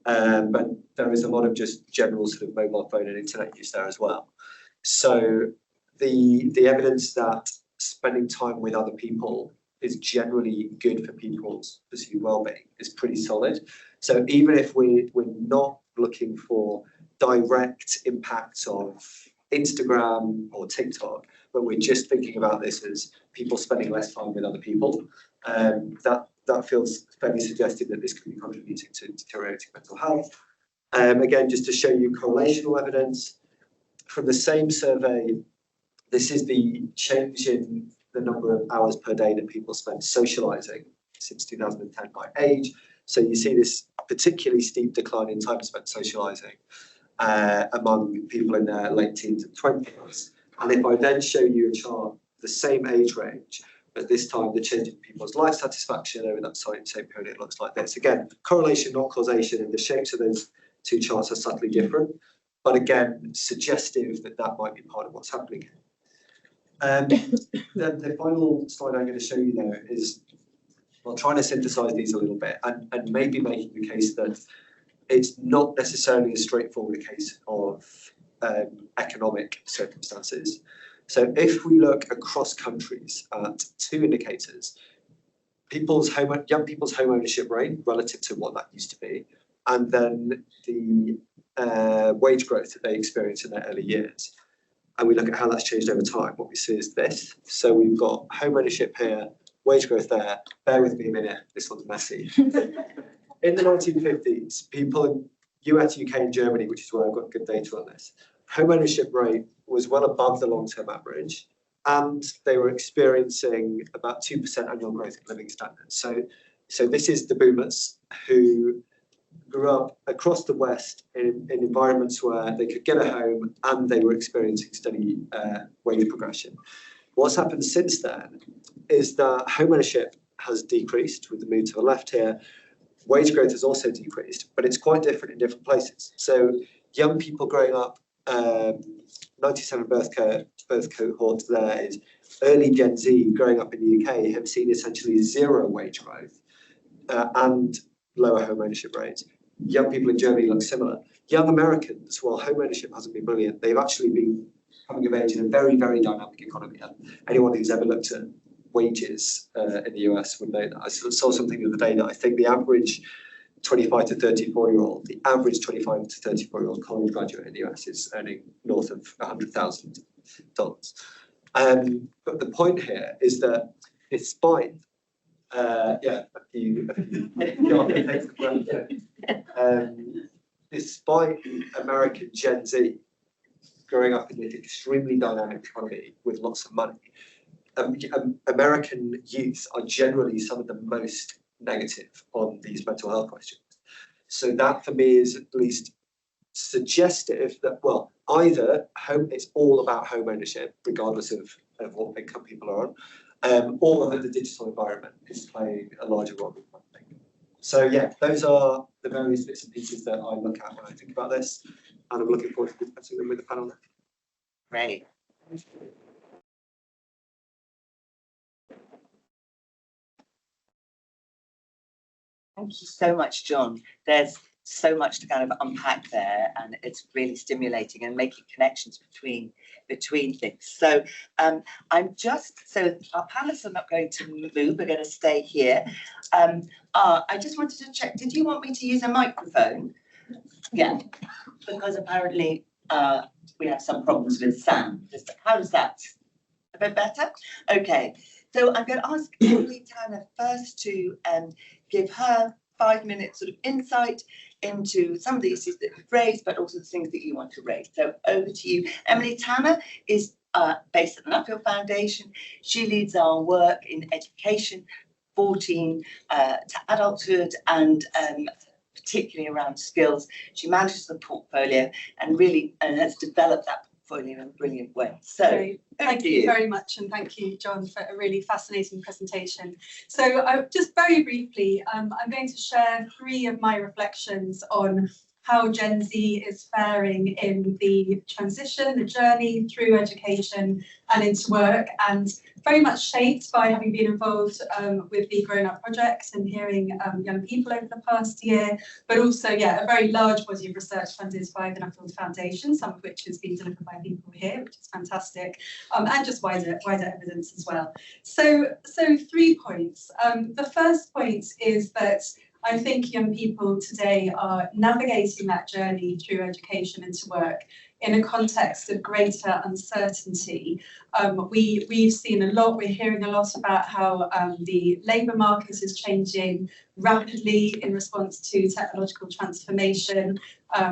But there is a lot of just general sort of mobile phone and internet use there as well. So the evidence that spending time with other people is generally good for people's perceived well-being is pretty solid. So even if we're not looking for direct impacts of Instagram or TikTok, but we're just thinking about this as people spending less time with other people, that feels fairly suggestive that this could be contributing to deteriorating mental health. Again, just to show you correlational evidence from the same survey, this is the change in the number of hours per day that people spend socializing since 2010 by age. So you see this particularly steep decline in time spent socializing among people in their late teens and 20s. And if I then show you a chart, the same age range, but this time the change in people's life satisfaction over that same period, it looks like this. Again, correlation, not causation, and the shapes of those two charts are subtly different, but again, suggestive that that might be part of what's happening here. The final slide I'm going to show you there is, well, trying to synthesize these a little bit and maybe making the case that it's not necessarily as straightforward a case of economic circumstances. So if we look across countries at two indicators, young people's home ownership rate relative to what that used to be, and then the wage growth that they experience in their early years, and we look at how that's changed over time, what we see is this. So we've got home ownership here, wage growth there. Bear with me a minute, this one's messy. In the 1950s, people in US, UK, and Germany, which is where I've got good data on this, home ownership rate was well above the long-term average, and they were experiencing about 2% annual growth in living standards. So this is the boomers who grew up across the West in environments where they could get a home and they were experiencing steady wage progression. What's happened since then is that home ownership has decreased with the move to the left here. Wage growth has also decreased, but it's quite different in different places. So young people growing up, 97 birth cohort there is early Gen Z growing up in the UK have seen essentially zero wage growth and lower home ownership rates. Young people in Germany look similar. Young Americans, while home ownership hasn't been brilliant, they've actually been coming of age in a very, very dynamic economy. And anyone who's ever looked at wages in the US would know that. I saw something the other day that I think the average 25 to 34-year-old, the average 25 to 34-year-old college graduate in the US is earning north of $100,000. But the point here is that despite despite American Gen Z growing up in this extremely dynamic economy with lots of money, American youth are generally some of the most negative on these mental health questions. So that for me is at least suggestive that, well, either it's all about home ownership, regardless of what income people are on, or that the digital environment is playing a larger role. So yeah, those are the various bits and pieces that I look at when I think about this, and I'm looking forward to discussing them with the panel. Great. Thank you so much, John. There's so much to kind of unpack there, and it's really stimulating and making connections between things. So our panelists are not going to move, we're going to stay here. I just wanted to check, did you want me to use a microphone? Yeah, because apparently we have some problems with sound. How does that? A bit better? Okay, so I'm going to ask Emily Tanner first to give her 5 minutes sort of insight into some of the issues that we've raised, but also the things that you want to raise. So over to you. Emily Tanner is based at the Nuffield Foundation. She leads our work in education, 14 to adulthood, and particularly around skills. She manages the portfolio and really has developed that portfolio in a brilliant way. So thank you very much, and thank you, John, for a really fascinating presentation. So just very briefly, I'm going to share 3 of my reflections on how Gen Z is faring in the transition, the journey through education and into work, and very much shaped by having been involved with the Grown Up Project and hearing young people over the past year, but also, a very large body of research funded by the Nuffield Foundation, some of which has been delivered by people here, which is fantastic, and just wider evidence as well. So 3 points. The first point is that I think young people today are navigating that journey through education into work in a context of greater uncertainty. We've seen a lot, we're hearing a lot about how the labour market is changing rapidly in response to technological transformation.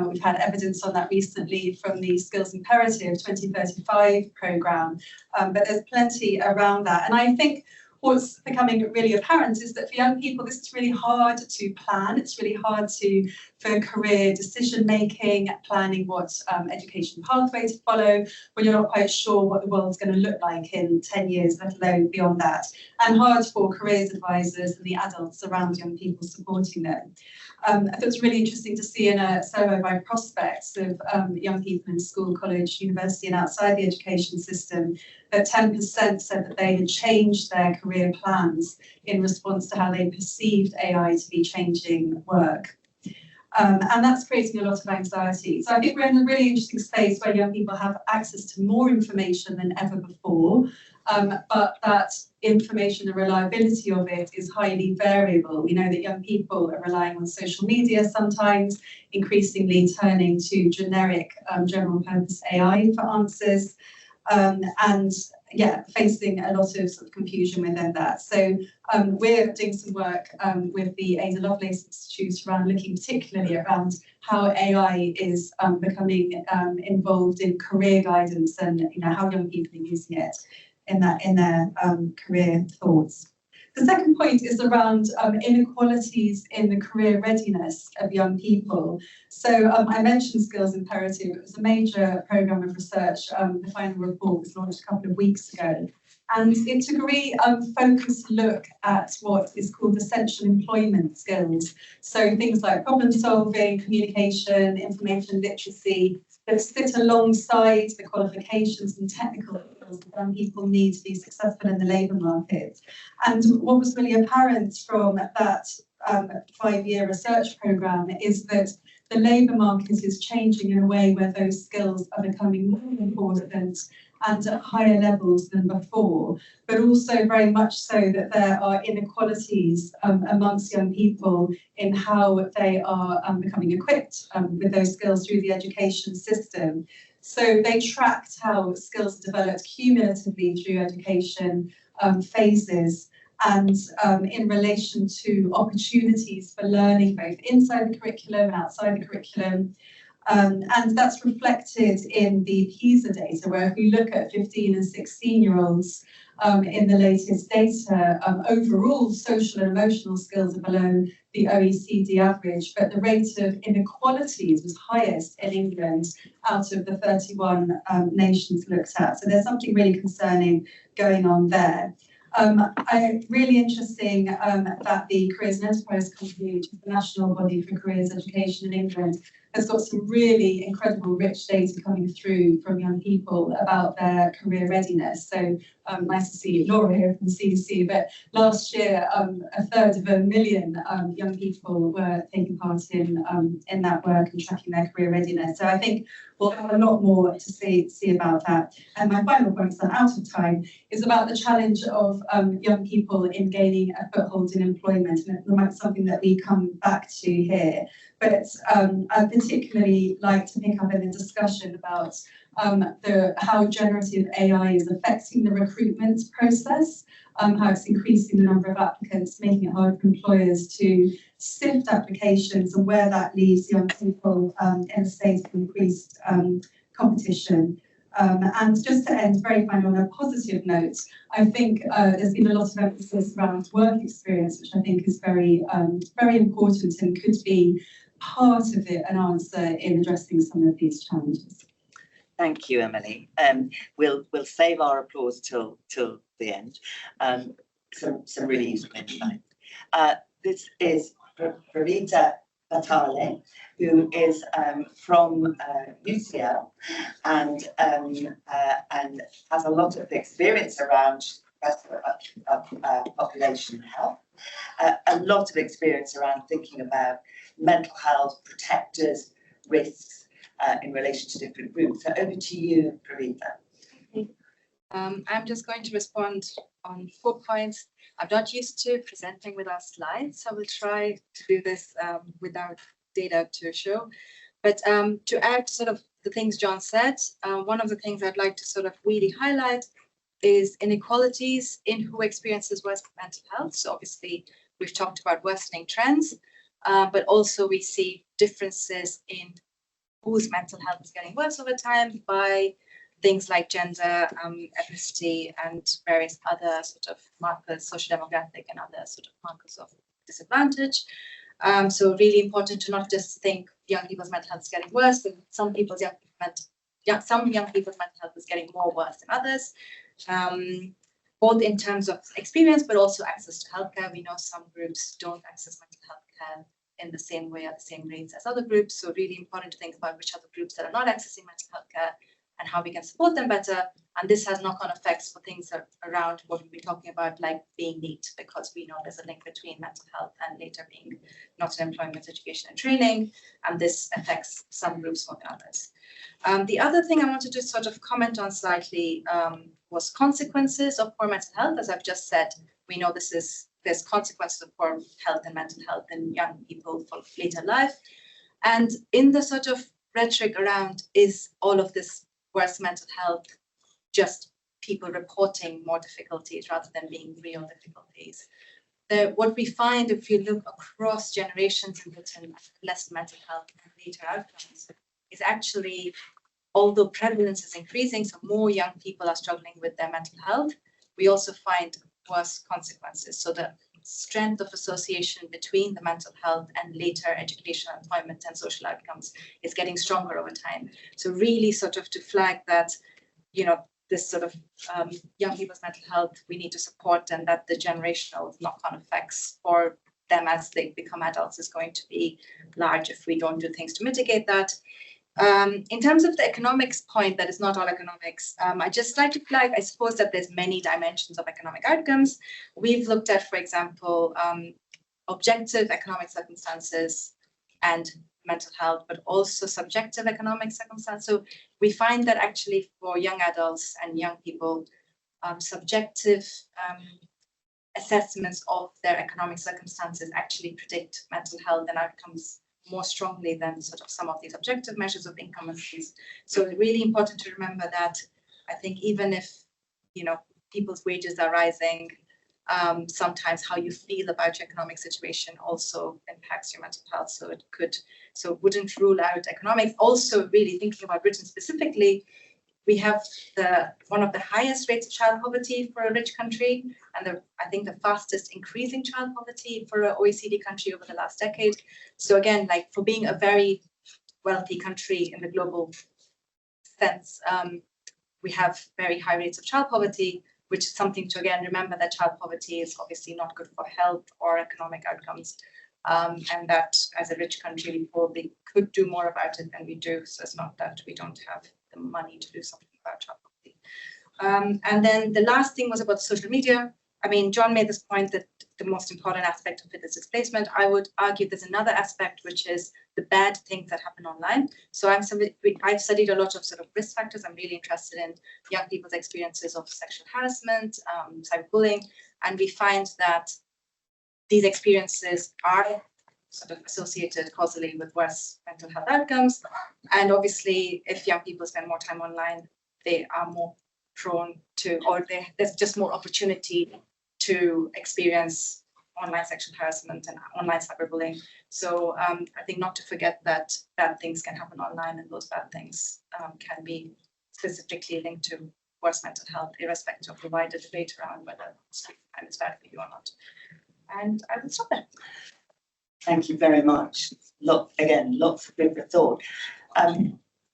We've had evidence on that recently from the Skills Imperative 2035 programme, but there's plenty around that. And I think what's becoming really apparent is that for young people, this is really hard to plan. It's really hard for career decision making, planning what education pathway to follow when you're not quite sure what the world's going to look like in 10 years, let alone beyond that. And hard for careers advisors and the adults around young people supporting them. I thought it was really interesting to see in a survey by prospects of young people in school, college, university and outside the education system that 10% said that they had changed their career plans in response to how they perceived AI to be changing work. And that's creating a lot of anxiety. So I think we're in a really interesting space where young people have access to more information than ever before, but that information, the reliability of it is highly variable. We know that young people are relying on social media sometimes, increasingly turning to generic general purpose AI for answers, and facing a lot of sort of confusion within that. So we're doing some work with the Ada Lovelace Institute around looking particularly around how AI is becoming involved in career guidance and how young people are using it in their career thoughts. The second point is around inequalities in the career readiness of young people. So I mentioned Skills Imperative. It was a major programme of research. The final report was launched a couple of weeks ago. And it took a really focused look at what is called essential employment skills. So things like problem solving, communication, information literacy, that sit alongside the qualifications and technical skills that young people need to be successful in the labour market. And what was really apparent from that 5-year research programme is that the labour market is changing in a way where those skills are becoming more important and at higher levels than before, but also very much so that there are inequalities amongst young people in how they are becoming equipped with those skills through the education system. So they tracked how skills are developed cumulatively through education phases and in relation to opportunities for learning both inside the curriculum and outside the curriculum. And that's reflected in the PISA data, where if we look at 15 and 16-year-olds in the latest data, overall social and emotional skills are below the OECD average, but the rate of inequalities was highest in England out of the 31 nations looked at. So there's something really concerning going on there. Really interesting that the Careers and Enterprise Company, which is the national body for careers education in England, has got some really incredible rich data coming through from young people about their career readiness. So nice to see Laura here from CDC, but last year 1/3 young people were taking part in that work and tracking their career readiness. So I think we'll have a lot more to see about that. And my final point, because I'm out of time, is about the challenge of young people in gaining a foothold in employment, and it might be something that we come back to here. But I'd particularly like to pick up in a discussion about how generative AI is affecting the recruitment process, how it's increasing the number of applicants, making it hard for employers to sift applications, and where that leaves young people in a state of increased competition. And just to end very finally on a positive note, I think there's been a lot of emphasis around work experience, which I think is very, very important and could be part of an answer in addressing some of these challenges. Thank you, Emily. We'll save our applause till the end. Some really useful insight. This is Pravita Batale, who is from UCL and has a lot of experience around population health, a lot of experience around thinking about mental health, protectors, risks in relation to different groups. So over to you, Pravita. I'm just going to respond on 4 points. I'm not used to presenting without slides, so I will try to do this without data to show. But to add to sort of the things John said, one of the things I'd like to sort of really highlight is inequalities in who experiences worse mental health. So obviously we've talked about worsening trends, but also we see differences in whose mental health is getting worse over time by things like gender, ethnicity, and various other sort of markers, social demographic and other sort of markers of disadvantage. So really important to not just think young people's mental health is getting worse, but some young people's mental health is getting more worse than others, both in terms of experience, but also access to healthcare. We know some groups don't access mental health care in the same way at the same rates as other groups. So really important to think about which are the groups that are not accessing mental health care and how we can support them better. And this has knock-on effects for things around what we've been talking about, like being NEET, because we know there's a link between mental health and later being not in employment, education and training. And this affects some groups more than others. The other thing I wanted to sort of comment on slightly was consequences of poor mental health. As I've just said, we know there's consequences of poor health and mental health in young people for later life. And in the sort of rhetoric around, is all of this worse mental health just people reporting more difficulties rather than being real difficulties? What we find if you look across generations in Britain, less mental health and later outcomes, is actually, although prevalence is increasing, so more young people are struggling with their mental health, we also find worse consequences. So the strength of association between the mental health and later education, employment and social outcomes is getting stronger over time. So really sort of to flag that, you know, this sort of young people's mental health, we need to support, and that the generational knock-on effects for them as they become adults is going to be large if we don't do things to mitigate that. In terms of the economics point, that is not all economics, I just like to flag, I suppose, that there's many dimensions of economic outcomes. We've looked at, for example, objective economic circumstances and mental health, but also subjective economic circumstances. So we find that actually for young adults and young people, subjective assessments of their economic circumstances actually predict mental health and outcomes more strongly than sort of some of these objective measures of income and fees. So it's really important to remember that I think even if, you know, people's wages are rising, sometimes how you feel about your economic situation also impacts your mental health. So wouldn't rule out economics. Also really thinking about Britain specifically, we have one of the highest rates of child poverty for a rich country, and I think the fastest increasing child poverty for an OECD country over the last decade. So again, like for being a very wealthy country in the global sense, we have very high rates of child poverty, which is something to again remember that child poverty is obviously not good for health or economic outcomes. And that as a rich country, we probably could do more about it than we do. So it's not that we don't have the money to do something about child poverty. And then the last thing was about social media. I mean, John made this point that the most important aspect of it is displacement. I would argue there's another aspect, which is the bad things that happen online. So I've studied a lot of sort of risk factors. I'm really interested in young people's experiences of sexual harassment, cyberbullying, and we find that these experiences are sort of associated causally with worse mental health outcomes. And obviously, if young people spend more time online, they are more prone to, or there's just more opportunity to experience online sexual harassment and online cyberbullying. So I think not to forget that bad things can happen online, and those bad things can be specifically linked to worse mental health, irrespective of the wider debate around whether screen time is bad for you or not. And I will stop there. Thank you very much. Again, lots of food for thought.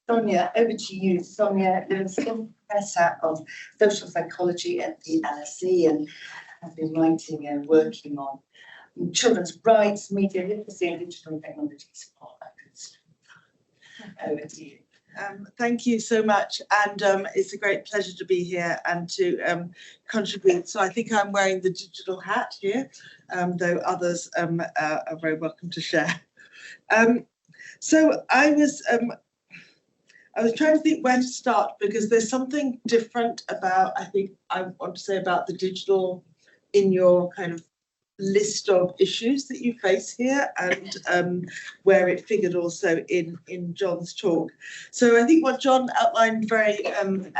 Sonia, over to you. Sonia Livingston, Professor of Social Psychology at the LSE, and has been writing and working on children's rights, media literacy, and digital technology support. Over to you. Thank you so much, and it's a great pleasure to be here and to contribute. So I think I'm wearing the digital hat here, though others are very welcome to share. So I was trying to think where to start, because there's something different about, I think I want to say, about the digital in your kind of list of issues that you face here, and where it figured also in John's talk. So I think what John outlined very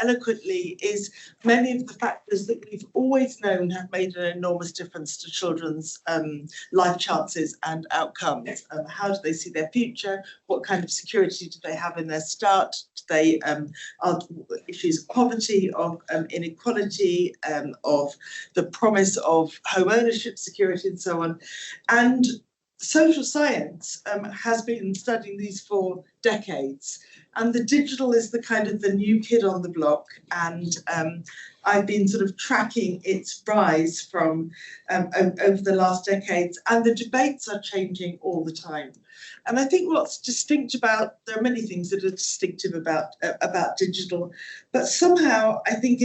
eloquently is many of the factors that we've always known have made an enormous difference to children's life chances and outcomes. How do they see their future? What kind of security do they have in their start? Do they are issues of poverty, of inequality, of the promise of home ownership, security, and so on. And social science has been studying these for decades, and the digital is the kind of the new kid on the block, and I've been sort of tracking its rise from over the last decades, and the debates are changing all the time. And I think what's distinct about, there are many things that are distinctive about digital, but somehow I think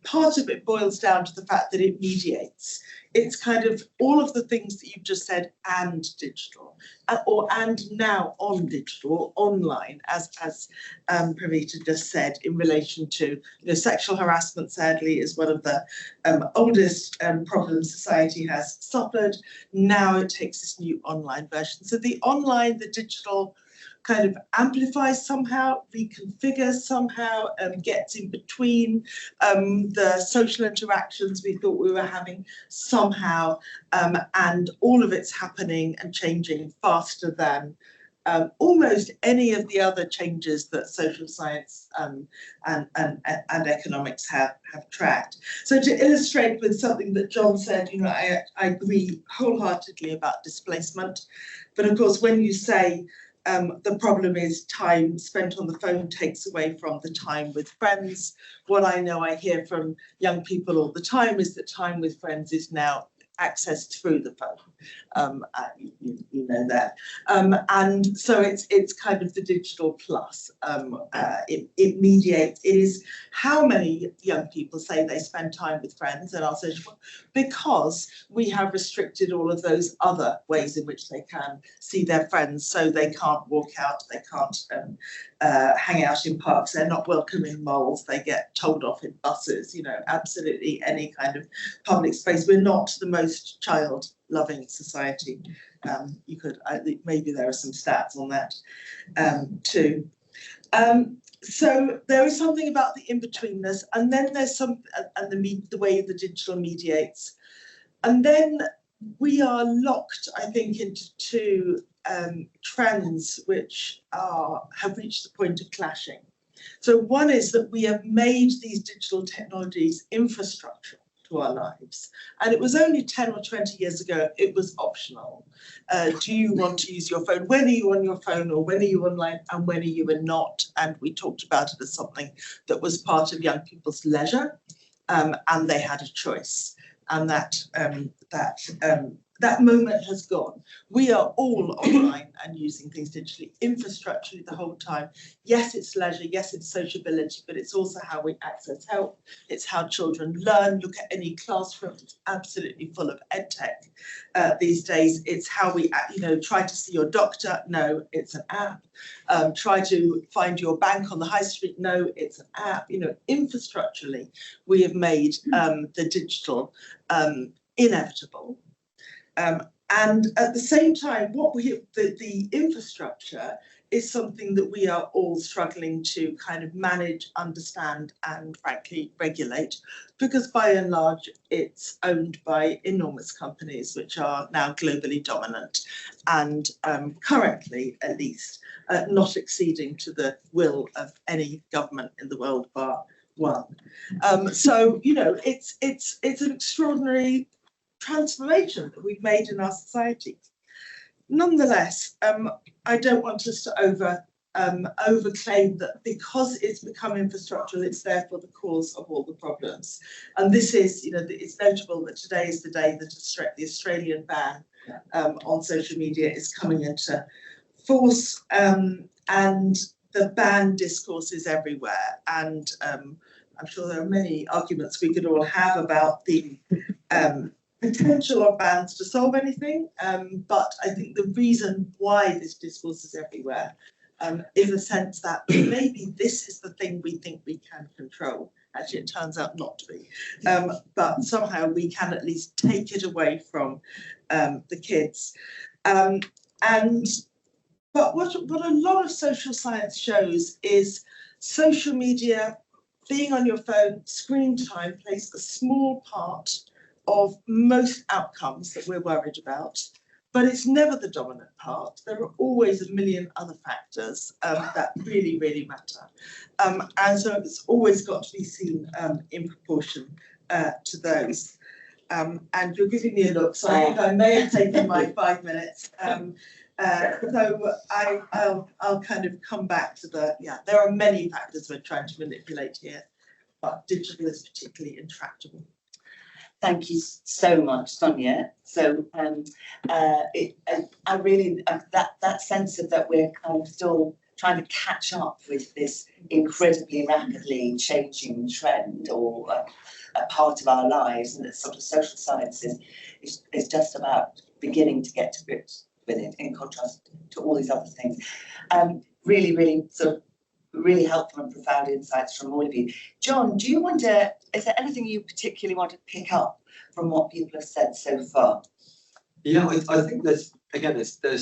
part of it boils down to the fact that it mediates. It's kind of all of the things that you've just said, and digital, and now on digital, online, as Pravita just said, in relation to, sexual harassment, sadly, is one of the oldest problems society has suffered. Now it takes this new online version. So the online, the digital kind of amplifies somehow, reconfigures somehow, gets in between the social interactions we thought we were having somehow, and all of it's happening and changing faster than almost any of the other changes that social science and economics have tracked. So to illustrate with something that John said, I agree wholeheartedly about displacement, but of course when you say the problem is time spent on the phone takes away from the time with friends. What I know I hear from young people all the time is that time with friends is now accessed through the phone. You know that. And so it's kind of the digital plus. It mediates. It is how many young people say they spend time with friends in our social, because we have restricted all of those other ways in which they can see their friends. So they can't walk out, they can't hang out in parks, they're not welcome in malls, they get told off in buses, absolutely any kind of public space. We're not the most child-loving society. Maybe there are some stats on that too. So there is something about the in-betweenness, and then there's and the way the digital mediates. And then we are locked, I think, into two trends which have reached the point of clashing. So one is that we have made these digital technologies infrastructure to our lives. And it was only 10 or 20 years ago, it was optional. Do you want to use your phone? When are you on your phone, or when are you online, and when are you not? And we talked about it as something that was part of young people's leisure, and they had a choice. And that that moment has gone. We are all online and using things digitally, infrastructurally the whole time. Yes, it's leisure, yes, it's sociability, but it's also how we access help. It's how children learn. Look at any classroom, it's absolutely full of edtech these days. It's how we, try to see your doctor. No, it's an app. Try to find your bank on the high street. No, it's an app. Infrastructurally, we have made the digital inevitable. And at the same time, the infrastructure is something that we are all struggling to kind of manage, understand, and frankly regulate, because by and large it's owned by enormous companies which are now globally dominant and currently at least not acceding to the will of any government in the world bar one. So it's an extraordinary transformation that we've made in our society. Nonetheless, I don't want us to overclaim that because it's become infrastructural, it's therefore the cause of all the problems. And this is, it's notable that today is the day that the Australian ban on social media is coming into force, and the ban discourse is everywhere. And I'm sure there are many arguments we could all have about the potential of bans to solve anything, but I think the reason why this discourse is everywhere is a sense that maybe this is the thing we think we can control. Actually, it turns out not to be, but somehow we can at least take it away from the kids. But what a lot of social science shows is social media, being on your phone, screen time plays a small part of most outcomes that we're worried about, but it's never the dominant part. There are always a million other factors that really, really matter. And so it's always got to be seen in proportion to those. And you're giving me a look, so I think I may have taken my 5 minutes. So I'll kind of come back to there are many factors we're trying to manipulate here, but digital is particularly intractable. Thank you so much, Sonia. So I really, that sense of that we're kind of still trying to catch up with this incredibly rapidly changing trend or a part of our lives, and that sort of social sciences is just about beginning to get to grips with it, in contrast to all these other things. Really, really sort of really helpful and profound insights from all of you. John, is there anything you particularly want to pick up from what people have said so far? Yeah, I think there's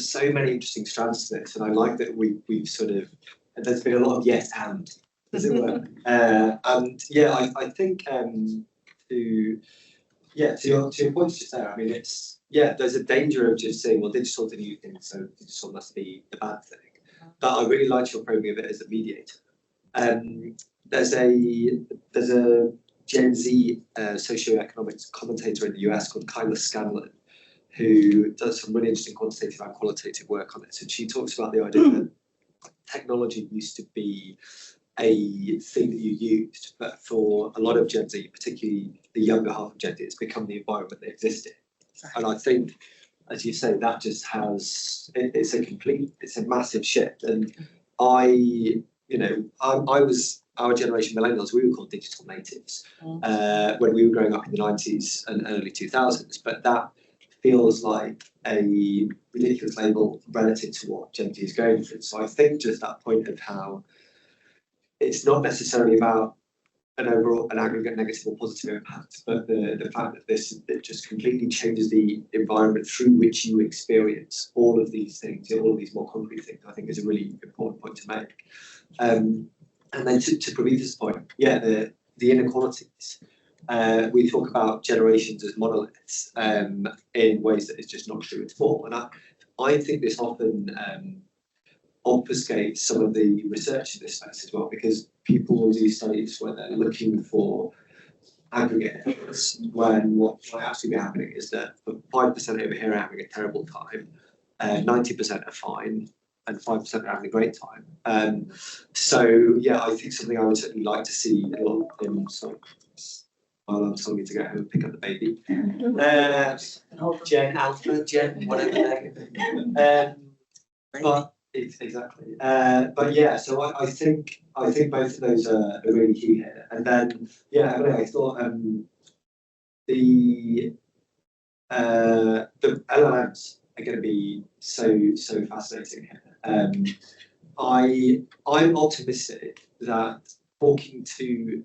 so many interesting strands to this, and I like that we've sort of, there's been a lot of yes and, as it were. And yeah, I think to your points just there, I mean, there's a danger of just saying, well, digital's a new thing, so digital must be the bad thing. But I really liked your probing of it as a mediator. There's a Gen Z socioeconomics commentator in the US called Kyla Scanlon, who does some really interesting quantitative and qualitative work on this. And she talks about the idea that technology used to be a thing that you used, but for a lot of Gen Z, particularly the younger half of Gen Z, it's become the environment they exist in. And I think, as you say, that just it's a massive shift. And I was, our generation, millennials, we were called digital natives when we were growing up in the 90s and early 2000s. But that feels like a ridiculous label relative to what Gen Z is going through. So I think just that point of how it's not necessarily about an aggregate negative or positive impact, but the fact that it just completely changes the environment through which you experience all of these things, all of these more concrete things, I think is a really important point to make. And then to Pravita's point, the inequalities. We talk about generations as monoliths in ways that is just not true at all. And I think this often obfuscates some of the research in this space as well, because people will do studies where they're looking for aggregate evidence, when what might actually be happening is that 5% over here are having a terrible time, 90% are fine, and 5% are having a great time. So yeah, I think something I would certainly like to see in some. I'll tell me to go home and pick up the baby. Gen Alpha, Gen whatever. But exactly. But yeah, so I think both of those are really key here. And then yeah, Emily, I thought the LLMs are going to be so fascinating here. I'm optimistic that talking to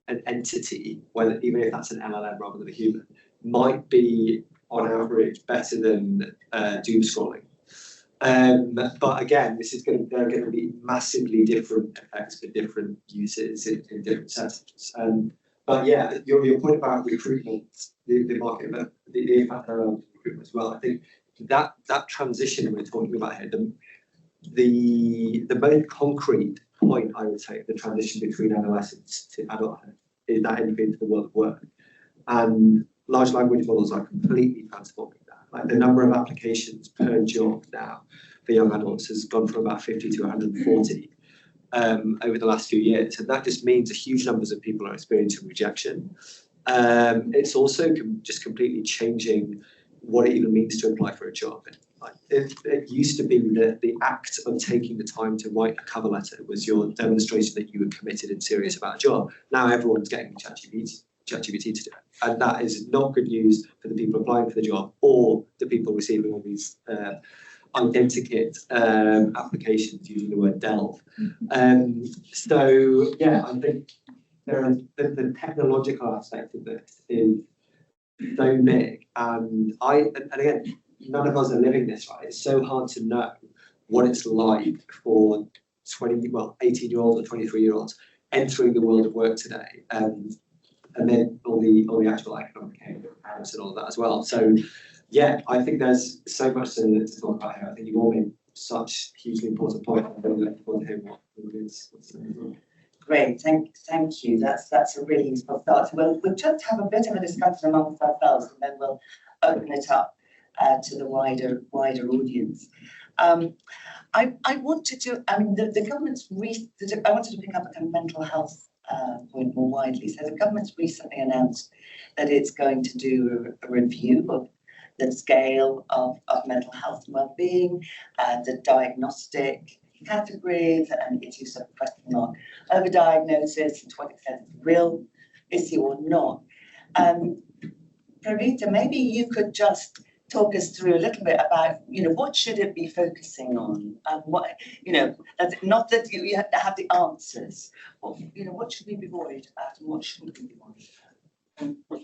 an entity, whether even if that's an LLM rather than a human, might be on average better than doom scrolling. But again, there are going to be massively different effects for different users in different settings. But yeah, your point about recruitment, the market, the impact around recruitment as well. I think that transition we're talking about here, the most concrete point I would say, the transition between adolescence to adulthood, is that entry into the world of work. And large language models are completely transforming that. Like the number of applications per job now for young adults has gone from about 50 to 140 over the last few years. And that just means huge numbers of people are experiencing rejection. It's also just completely changing what it even means to apply for a job. It used to be that the act of taking the time to write a cover letter was your demonstration that you were committed and serious about a job. Now everyone's getting ChatGPT to do it. And that is not good news for the people applying for the job or the people receiving all these identikit applications using the word delve. So yeah, I think the technological aspect of this is so big. And again, none of us are living this, right? It's so hard to know what it's like for 18-year-olds or 23-year-olds entering the world of work today. And then all the actual economic impacts and all of that as well. So yeah, I think there's so much to talk about here. I think you all made such hugely important points. I'm really looking forward to hearing what it is. Great, thank you. That's a really useful start. So we'll just have a bit of a discussion amongst ourselves, and then we'll open it up to the wider audience. I wanted to, the government's I wanted to pick up a kind of mental health point more widely. So the government's recently announced that it's going to do a review of the scale of mental health and well-being, the diagnostic categories, and its use of question mark overdiagnosis, and to what extent it's a real issue or not. Pravita, maybe you could just talk us through a little bit about, what should it be focusing on? What, not that you have to have the answers. What should we be worried about and what shouldn't we be worried about?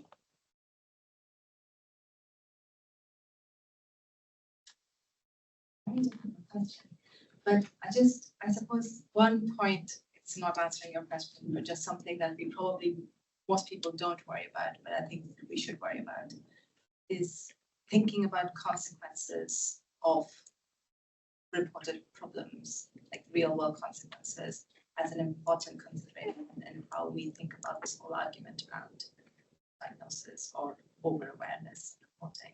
But I suppose one point, it's not answering your question, but just something that most people don't worry about, but I think we should worry about, is thinking about consequences of reported problems, like real world consequences, as an important consideration in how we think about this whole argument around diagnosis or over-awareness reporting.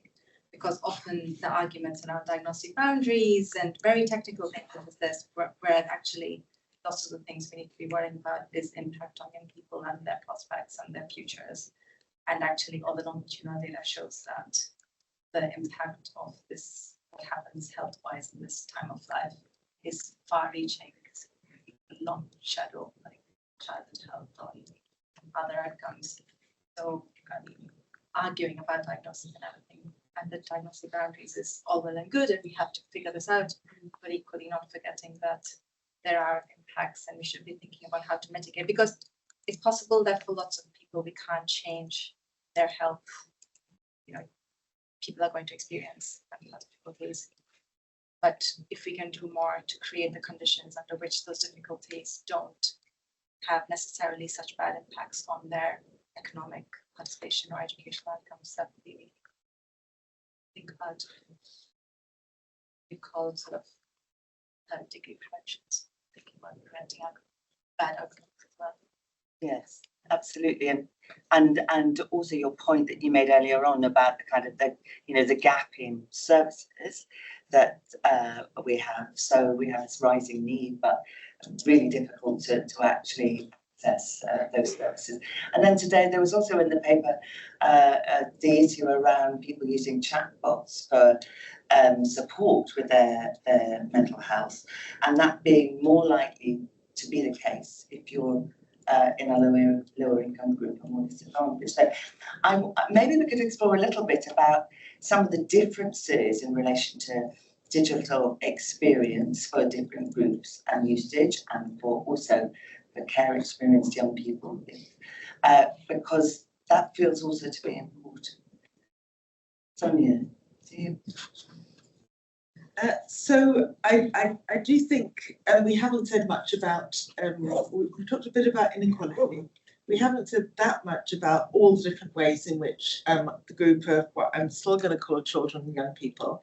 Because often the arguments around diagnostic boundaries and very technical things such as this, where actually lots of the things we need to be worrying about is impact on young people and their prospects and their futures. And actually all the longitudinal data shows that the impact of this, what happens health-wise in this time of life, is far-reaching, long shadow, like childhood health or other outcomes. So arguing about diagnosis and everything, and the diagnostic boundaries is all well and good, and we have to figure this out, but equally not forgetting that there are impacts and we should be thinking about how to mitigate, because it's possible that for lots of people we can't change their health. People are going to experience mental health difficulties, but if we can do more to create the conditions under which those difficulties don't have necessarily such bad impacts on their economic participation or educational outcomes, that we think about, we call sort of third-degree preventions, thinking about preventing bad outcomes as well. Yes, absolutely, and also your point that you made earlier on about the kind of the gap in services that we have. So we have this rising need, but it's really difficult to actually access those services. And then today there was also in the paper the issue around people using chatbots for support with their mental health, and that being more likely to be the case if you're in a lower income group or more disadvantaged. So maybe we could explore a little bit about some of the differences in relation to digital experience for different groups and usage, and for also the care experienced young people, because that feels also to be important. Sonia, do you? So I do think we haven't said much about, we've talked a bit about inequality. We haven't said that much about all the different ways in which the group of what I'm still going to call children and young people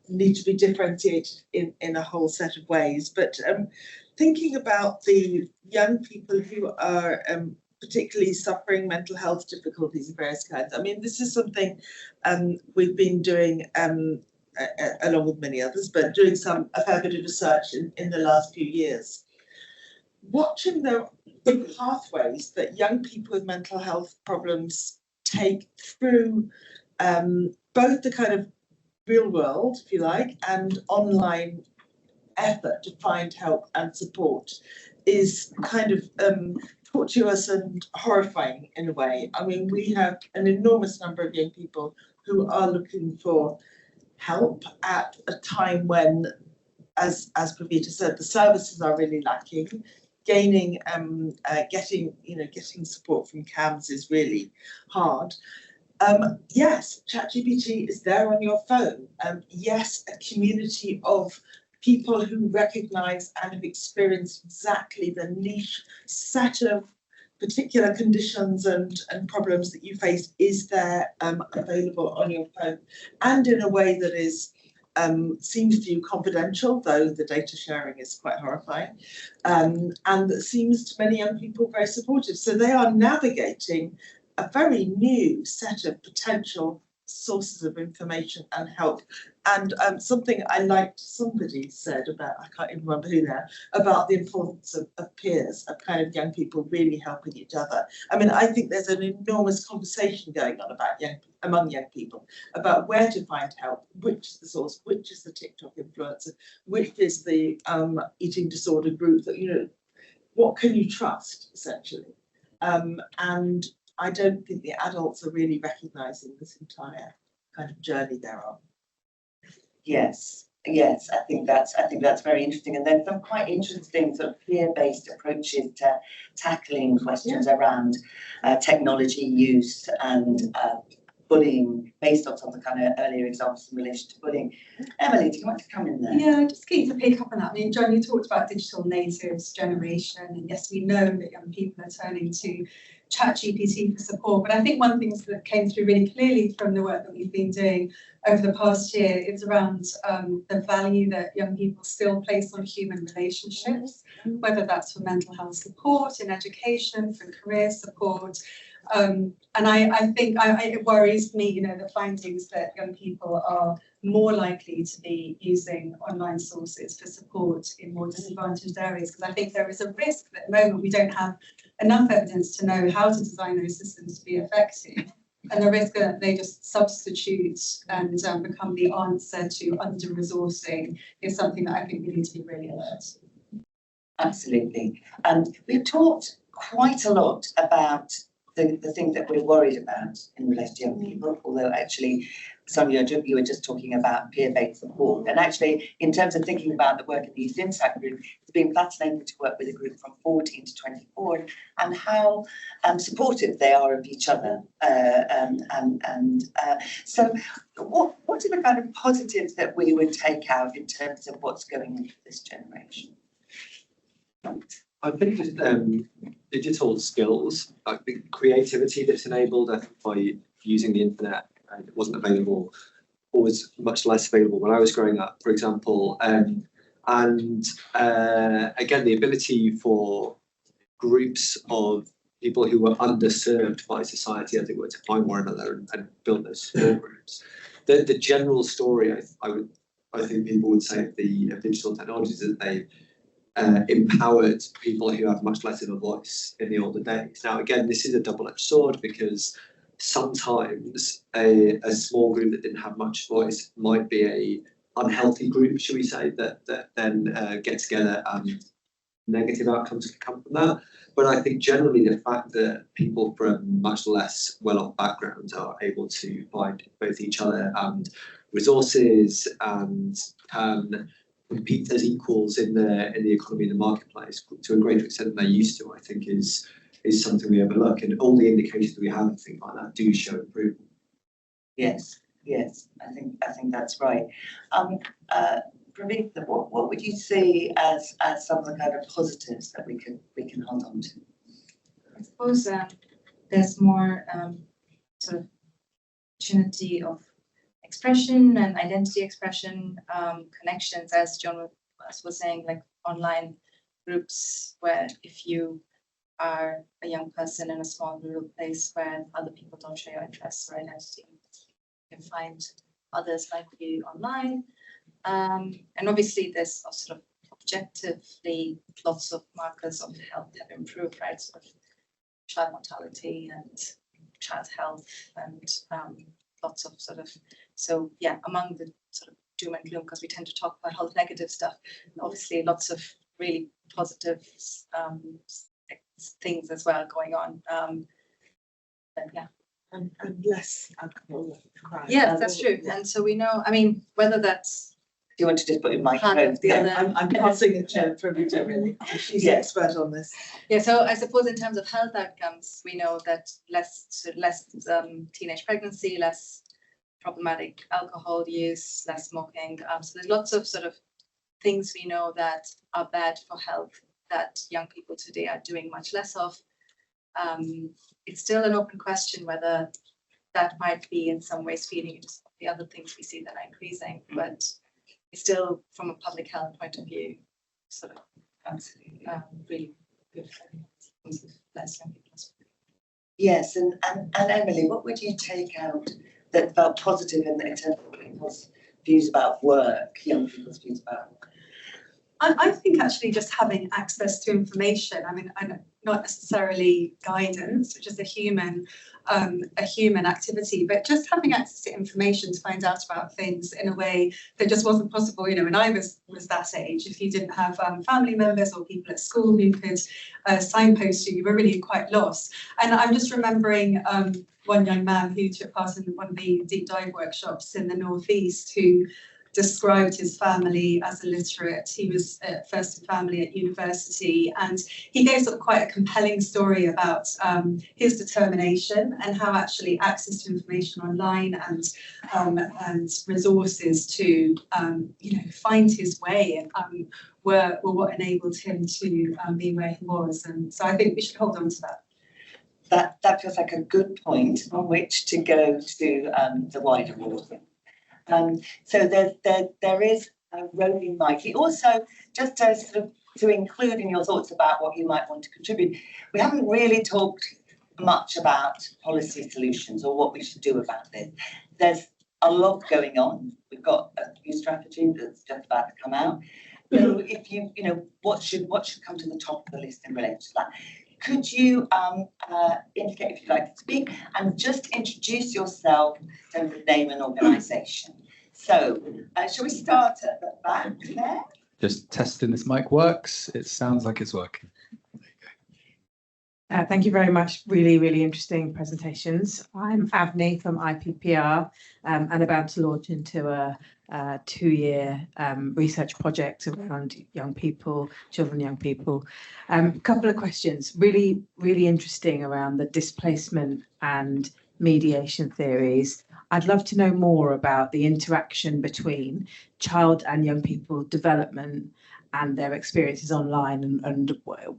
need to be differentiated in a whole set of ways. But thinking about the young people who are particularly suffering mental health difficulties of various kinds, I mean, this is something we've been doing along with many others, but doing a fair bit of research in the last few years. Watching the pathways that young people with mental health problems take through both the kind of real world, if you like, and online effort to find help and support is kind of tortuous and horrifying in a way. I mean, we have an enormous number of young people who are looking for help at a time when, as Pravita said, the services are really lacking. Getting support from CAMS is really hard. Yes, ChatGPT is there on your phone. Yes, a community of people who recognise and have experienced exactly the niche set of particular conditions and problems that you face is there, available on your phone, and in a way that is seems to you confidential, though the data sharing is quite horrifying, and that seems to many young people very supportive. So they are navigating a very new set of potential sources of information and help. And something I liked somebody said about, I can't even remember who now, about the importance of peers, of kind of young people really helping each other. I mean, I think there's an enormous conversation going on about among young people about where to find help, which is the source, which is the TikTok influencer, which is the eating disorder group, that, you know, what can you trust, essentially. And I don't think the adults are really recognising this entire kind of journey they're on. Yes, I think that's very interesting. And there's some quite interesting sort of peer-based approaches to tackling questions around technology use and bullying, based on some of the kind of earlier examples in relation to bullying. Emily, do you want to come in there? Yeah, just keen to pick up on that. I mean, John, you talked about digital natives generation, and yes, we know that young people are turning to ChatGPT for support, but I think one of the things that came through really clearly from the work that we've been doing over the past year is around the value that young people still place on human relationships, whether that's for mental health support, in education, for career support. And I think it worries me, you know, the findings that young people are more likely to be using online sources for support in more disadvantaged areas, because I think there is a risk that at the moment we don't have enough evidence to know how to design those systems to be effective, and the risk that they just substitute and become the answer to under-resourcing is something that I think we need to be really alert. Absolutely. We've talked quite a lot about the things that we're worried about in relation to young people, although actually, Sonia, you were just talking about peer-based support. And actually, in terms of thinking about the work of the Youth Insight Group, it's been fascinating to work with a group from 14 to 24 and how supportive they are of each other. So what are the kind of positives that we would take out in terms of what's going into this generation? I think just digital skills, like the creativity that's enabled, I think, by using the internet, and it wasn't available, or was much less available when I was growing up, for example. And again, the ability for groups of people who were underserved by society, as it were, to find one another and build those support groups. The general story, I think people would say of the digital technologies is that they empowered people who have much less of a voice in the older days. Now, again, this is a double-edged sword because sometimes a small group that didn't have much voice might be a unhealthy group, should we say, that then get together and negative outcomes can come from that. But I think generally the fact that people from much less well-off backgrounds are able to find both each other and resources and can compete as equals in the economy and the marketplace to a greater extent than they used to, I think is something we overlook. And all the indications we have of things like that do show improvement. Yes, I think that's right. Praveen, what would you see as some of the kind of positives that we can hold on to? I suppose there's more sort of opportunity of expression and identity expression, connections, as John was saying, like online groups where if you are a young person in a small rural place where other people don't share your interests or identity, you can find others like you online. And obviously there's sort of objectively lots of markers of health have improved, right? Sort of child mortality and child health and lots of sort of, so yeah, among the sort of doom and gloom, because we tend to talk about all the negative stuff, obviously lots of really positive things as well going on. But yeah. And less alcohol crime. Yes, that's true. And so we know, I mean, whether that's Do you want to just put your mic part on? of the other. I'm passing it to Praveen, really. She's the expert on this. Yeah, so I suppose in terms of health outcomes, we know that less teenage pregnancy, less problematic alcohol use, less smoking. So there's lots of sort of things we know that are bad for health that young people today are doing much less of. It's still an open question whether that might be in some ways feeding into some of the other things we see that are increasing, but it's still, from a public health point of view, sort of absolutely really good for less young people. Yes, and Emily, what would you take out that felt positive in terms of people's views about work, young people's views about work? I think actually just having access to information, I mean, not necessarily guidance, which is a human activity, but just having access to information to find out about things in a way that just wasn't possible, you know, when I was that age. If you didn't have family members or people at school who could signpost you were really quite lost. And I'm just remembering one young man who took part in one of the deep dive workshops in the Northeast who described his family as illiterate. He was first in family at university, and he gave sort of quite a compelling story about his determination and how actually access to information online and resources to find his way and were what enabled him to be where he was. And so I think we should hold on to that. That feels like a good point on which to go to the wider world. So there is a roving mic. Also, just to sort of to include in your thoughts about what you might want to contribute, we haven't really talked much about policy solutions or what we should do about this. There's a lot going on. We've got a new strategy that's just about to come out. So if what should come to the top of the list in relation to that? Could you indicate if you'd like to speak and just introduce yourself in the name and organisation? So, shall we start at the back there? Just testing this mic works. It sounds like it's working. Thank you very much. Really, really interesting presentations. I'm Avni from IPPR and about to launch into a 2-year research project around young people, children, young people. Couple of questions, really, really interesting around the displacement and mediation theories. I'd love to know more about the interaction between child and young people development and their experiences online and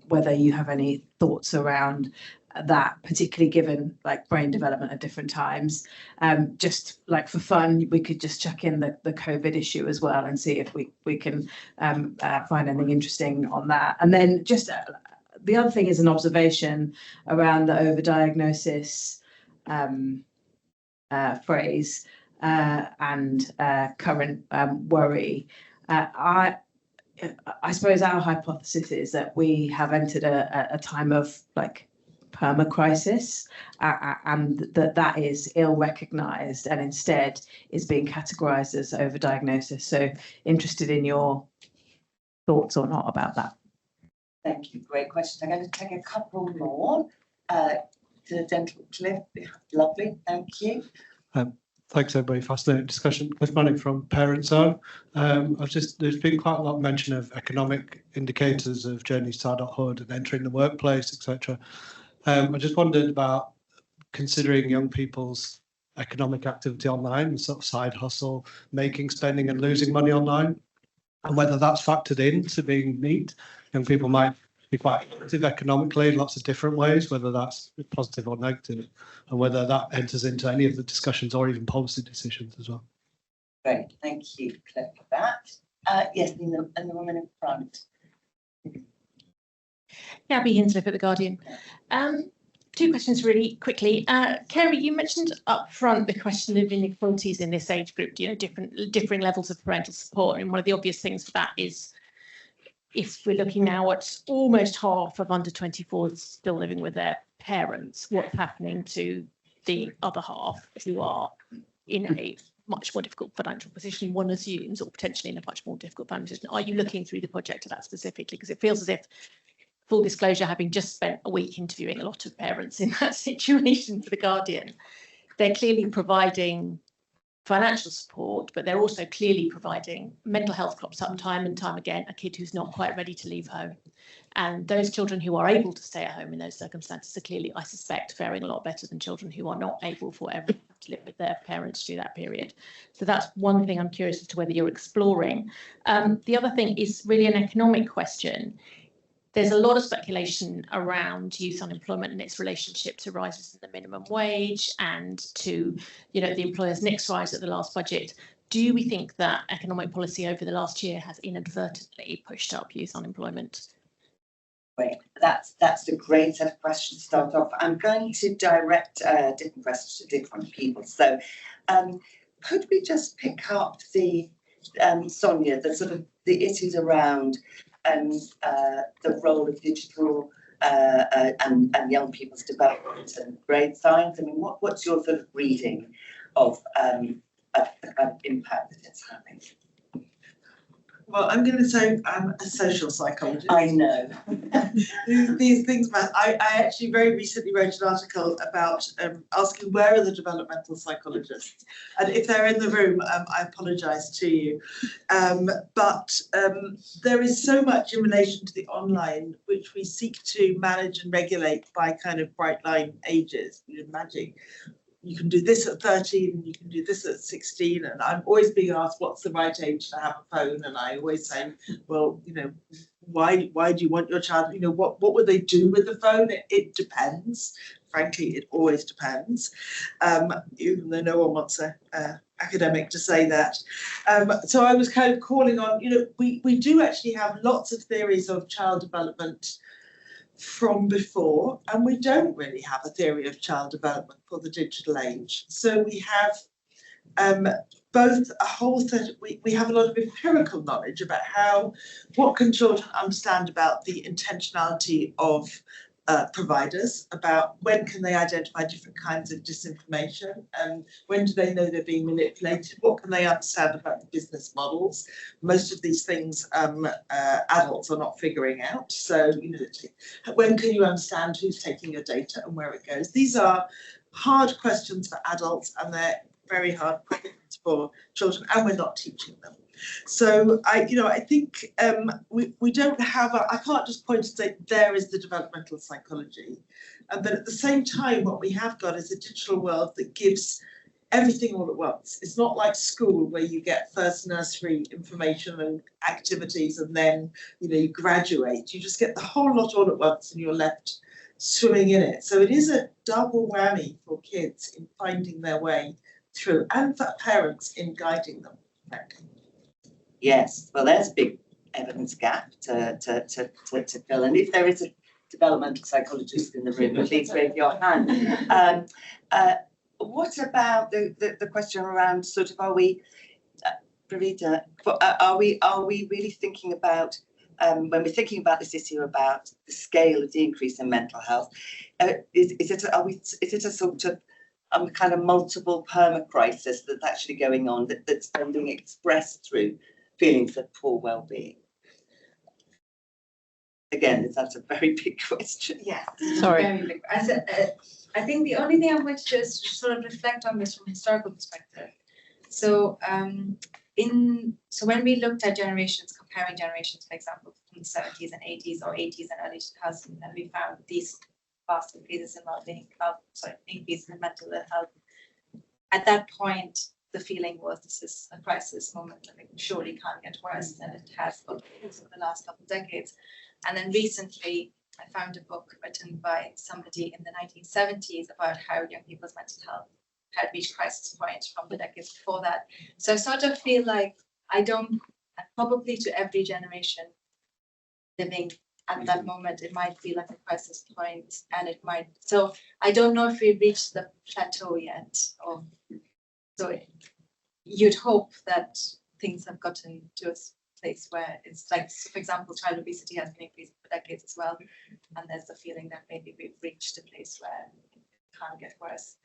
whether you have any thoughts around that, particularly given like brain development at different times. Just like for fun, we could just chuck in the COVID issue as well and see if we can find anything interesting on that. And then just the other thing is an observation around the overdiagnosis phrase and current worry. I suppose our hypothesis is that we have entered a time of like perma-crisis, and that is ill-recognised and instead is being categorised as overdiagnosis. So interested in your thoughts or not about that. Thank you, great question. I'm going to take a couple more. To the gentleman, Cliff, lovely, thank you. Thanks everybody, fascinating discussion. Cliff Manning from Parent Zone. There's been quite a lot of mention of economic indicators of journeys to adulthood and entering the workplace, etc. I just wondered about considering young people's economic activity online, sort of side hustle, making, spending and losing money online, and whether that's factored into being neat. Young people might be quite active economically in lots of different ways, whether that's positive or negative, and whether that enters into any of the discussions or even policy decisions as well. Great, thank you, Cliff, for that. Yes, and the woman in front. Gabby Hinsliff at The Guardian. Two questions really quickly. Kerry, you mentioned up front the question of inequalities in this age group, differing levels of parental support. And one of the obvious things for that is, if we're looking now at almost half of under 24s still living with their parents, what's happening to the other half who are in a much more difficult financial position, one assumes, or potentially in a much more difficult financial position? Are you looking through the project to that specifically? Because it feels as if, full disclosure, having just spent a week interviewing a lot of parents in that situation for The Guardian, they're clearly providing financial support, but they're also clearly providing mental health crops up time and time again, a kid who's not quite ready to leave home. And those children who are able to stay at home in those circumstances are clearly, I suspect, faring a lot better than children who are not able for ever to live with their parents through that period. So that's one thing I'm curious as to whether you're exploring. The other thing is really an economic question. There's a lot of speculation around youth unemployment and its relationship to rises in the minimum wage and to, the employer's next rise at the last budget. Do we think that economic policy over the last year has inadvertently pushed up youth unemployment? Great, that's a great set of questions to start off. I'm going to direct different questions to different people. So could we just pick up the, Sonia, the sort of the issues around the role of digital and young people's development and grade science? I mean, what's your sort of reading of the kind of impact that it's having? Well, I'm going to say I'm a social psychologist. I know. These things matter. I actually very recently wrote an article about asking where are the developmental psychologists, and if they're in the room, I apologise to you. But there is so much in relation to the online which we seek to manage and regulate by kind of bright line ages. You imagine you can do this at 13 and you can do this at 16, and I'm always being asked what's the right age to have a phone, and I always say, well, why do you want your child, what would they do with the phone? It depends. Frankly, it always depends, even though no one wants a academic to say that. So I was kind of calling on, we do actually have lots of theories of child development from before, and we don't really have a theory of child development for the digital age. So we have both a whole set of, we have a lot of empirical knowledge about what can children understand about the intentionality of providers, about when can they identify different kinds of disinformation, and when do they know they're being manipulated, what can they understand about the business models. Most of these things adults are not figuring out. So, when can you understand who's taking your data and where it goes? These are hard questions for adults, and they're very hard questions for children, and we're not teaching them. So I think we don't have I can't just point and say there is the developmental psychology, but at the same time what we have got is a digital world that gives everything all at once. It's not like school where you get first nursery information and activities and then you graduate. You just get the whole lot all at once and you're left swimming in it. So it is a double whammy for kids in finding their way through, and for parents in guiding them, frankly. Yes, well, there's a big evidence gap to fill. And if there is a developmental psychologist in the room, please raise your hand. What about the question around sort of, are we Pravita, are we really thinking about, when we're thinking about this issue about the scale of the increase in mental health, is it a sort of kind of multiple perma crisis that's actually going on that's then being expressed through feelings of poor well-being? Again, that's a very big question. Yes. Sorry. Very big. I think the only thing I want to just sort of reflect on this from a historical perspective. So when we looked at generations, comparing generations, for example, from the 70s and 80s or 80s and early 2000s, and we found these vast increases in well-being, increases in mental health. At that point, the feeling was this is a crisis moment that surely can't get worse than it has over the last couple of decades. And then recently, I found a book written by somebody in the 1970s about how young people's mental health had reached crisis point from the decades before that. So I sort of feel like probably to every generation living at that moment, it might feel like a crisis point, and it might. So I don't know if we've reached the plateau yet. So you'd hope that things have gotten to a place where it's like, so for example, child obesity has been increasing for decades as well, and there's the feeling that maybe we've reached a place where it can't get worse.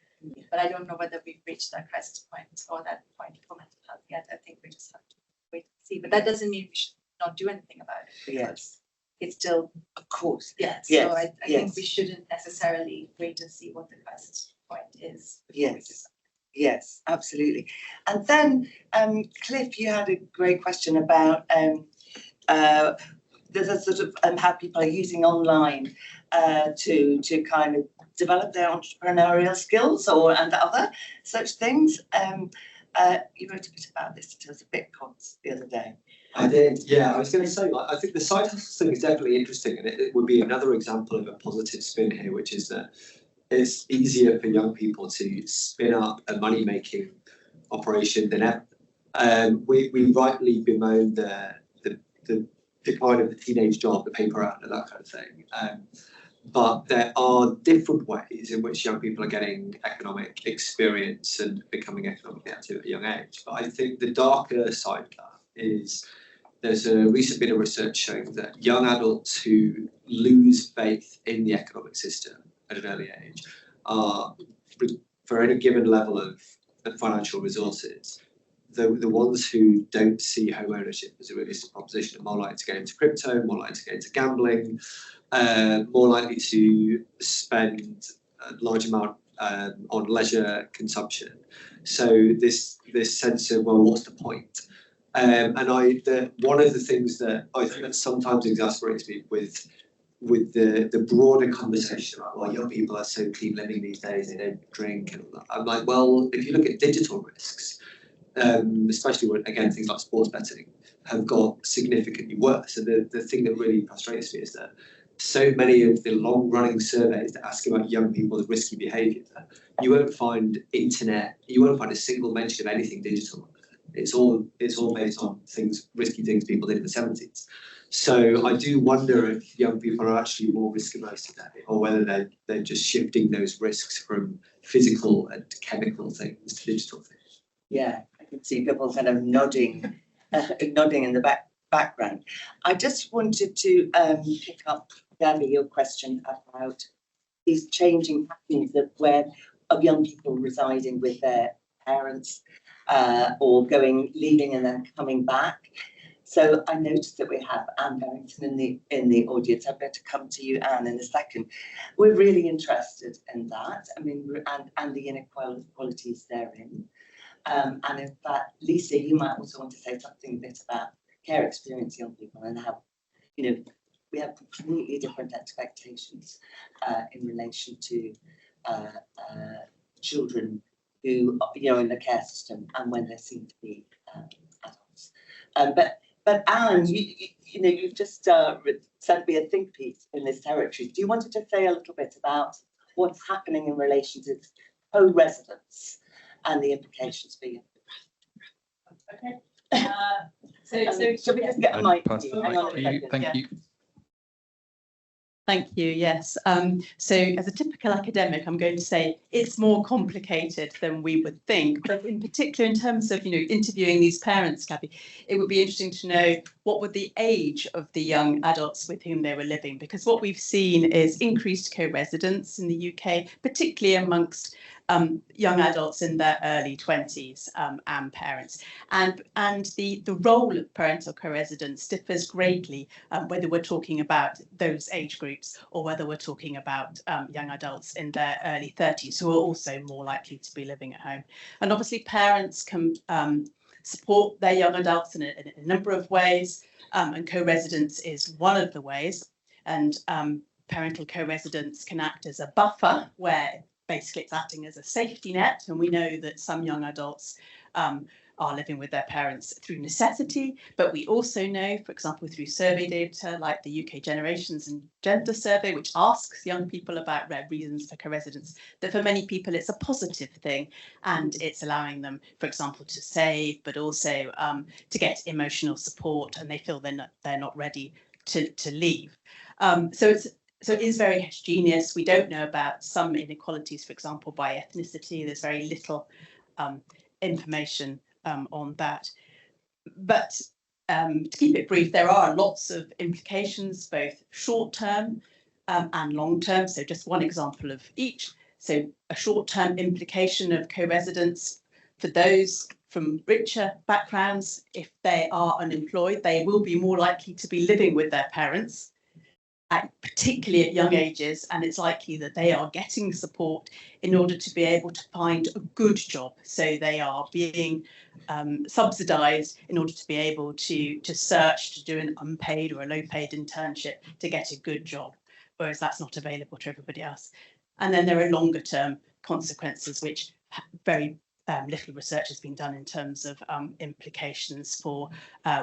But I don't know whether we've reached that crisis point or that point for mental health yet. I think we just have to wait and see. But that doesn't mean we should not do anything about it. Yes. It's still, of course. Yeah. Yes. So I think we shouldn't necessarily wait and see what the crisis point is. Yes. Yes, absolutely. And then, Cliff, you had a great question about there's a sort of how people are using online to kind of develop their entrepreneurial skills and other such things. You wrote a bit about this to us at BitCons the other day. I did, yeah. I was going to say, I think the side hustle thing is definitely interesting, and it would be another example of a positive spin here, which is that it's easier for young people to spin up a money-making operation than ever. We rightly bemoan the decline of the teenage job, the paper route, and that kind of thing. But there are different ways in which young people are getting economic experience and becoming economically active at a young age. But I think the darker side of that is there's a recent bit of research showing that young adults who lose faith in the economic system at an early age are, for any given level of financial resources, the ones who don't see home ownership as a realistic proposition are more likely to get into crypto, more likely to get into gambling, more likely to spend a large amount on leisure consumption. So this sense of, well, what's the point? And one of the things that I think that sometimes exasperates me with the broader conversation about, well, young people are so clean living these days, they don't drink, and all that. I'm like, well, if you look at digital risks, especially when, again, things like sports betting have got significantly worse. And the thing that really frustrates me is that so many of the long-running surveys that ask about young people's risky behaviour, you won't find a single mention of anything digital. It's all based on risky things people did in the 70s. So I do wonder if young people are actually more risk averse today, or whether they're just shifting those risks from physical and chemical things to digital things. Yeah, I can see people kind of nodding in the background. I just wanted to pick up, Gabby, your question about these changing patterns of young people residing with their parents or leaving and then coming back. So I noticed that we have Anne Barrington in the audience. I'm going to come to you, Anne, in a second. We're really interested in that. I mean, and the inequalities therein. And in fact, Lisa, you might also want to say something a bit about care experience young people and how, we have completely different expectations in relation to children who are in the care system and when they're seen to be adults. But Anne, you've just sent me a think piece in this territory. Do you want to say a little bit about what's happening in relation to co-residence and the implications for you? Okay. So should we just get a mic? Thank you. Thank you, yes. So as a typical academic, I'm going to say it's more complicated than we would think. But in particular, in terms of, interviewing these parents, Kathy, it would be interesting to know what were the age of the young adults with whom they were living, because what we've seen is increased co-residence in the UK, particularly amongst young adults in their early 20s and parents. And the role of parental co-residence differs greatly whether we're talking about those age groups or whether we're talking about young adults in their early 30s who are also more likely to be living at home. And obviously parents can support their young adults in a number of ways, and co-residence is one of the ways. And parental co-residence can act as a buffer where basically it's acting as a safety net, and we know that some young adults are living with their parents through necessity, but we also know, for example, through survey data like the UK Generations and Gender Survey, which asks young people about their reasons for co-residence, that for many people it's a positive thing, and it's allowing them, for example, to save, but also to get emotional support, and they feel they're not ready to leave. So it is very heterogeneous. We don't know about some inequalities, for example, by ethnicity. There's very little information on that. But to keep it brief, there are lots of implications, both short-term and long-term. So just one example of each. So a short-term implication of co-residence for those from richer backgrounds, if they are unemployed, they will be more likely to be living with their parents, particularly at young ages, and it's likely that they are getting support in order to be able to find a good job. So they are being subsidised in order to be able to search to do an unpaid or a low-paid internship to get a good job, whereas that's not available to everybody else. And then there are longer-term consequences, which very little research has been done in terms of implications for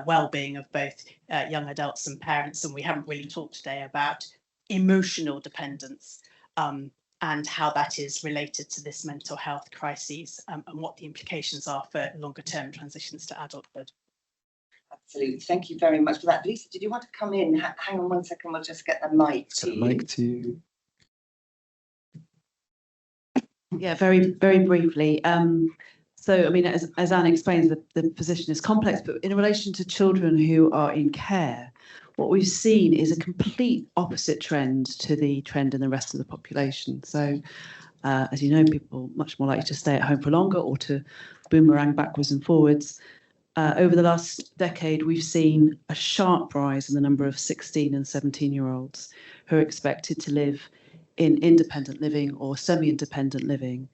well-being of both young adults and parents. And we haven't really talked today about emotional dependence and how that is related to this mental health crises and what the implications are for longer-term transitions to adulthood. Absolutely. Thank you very much for that. Lisa, did you want to come in? Hang on one second, we'll just get the mic to you. Mic to you. Yeah, very briefly. So, I mean, as Anne explains, the position is complex, but in relation to children who are in care, what we've seen is a complete opposite trend to the trend in the rest of the population. So, as you know, people are much more likely to stay at home for longer or to boomerang backwards and forwards. Over the last decade, we've seen a sharp rise in the number of 16 and 17-year-olds who are expected to live in independent living or semi-independent living,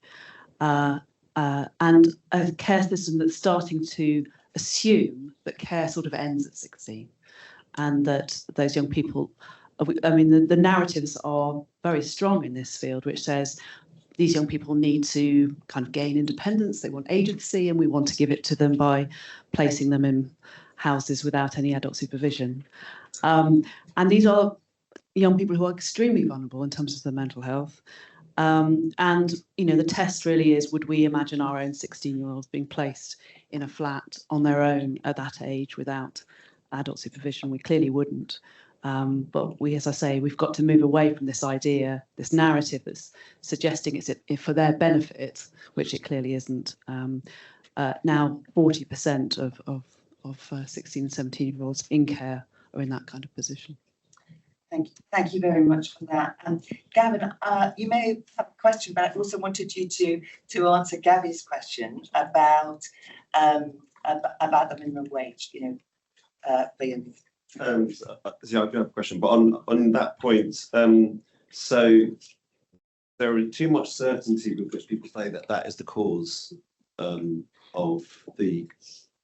and a care system that's starting to assume that care sort of ends at 16, and that those young people, I mean, the narratives are very strong in this field, which says these young people need to kind of gain independence, they want agency, and we want to give it to them by placing them in houses without any adult supervision. And these are young people who are extremely vulnerable in terms of their mental health. And, you know, the test really is, would we imagine our own 16-year-olds being placed in a flat on their own at that age without adult supervision? We clearly wouldn't. But we, as I say, we've got to move away from this idea, this narrative that's suggesting it's for their benefit, which it clearly isn't. Now 40% of 16 and 17-year-olds in care are in that kind of position. Thank you very much for that. Gavin, you may have a question, but I also wanted you to answer Gavi's question about the minimum wage. You know, Ian. So I do have a question, but on that point, so there is too much certainty with which people say that is the cause of the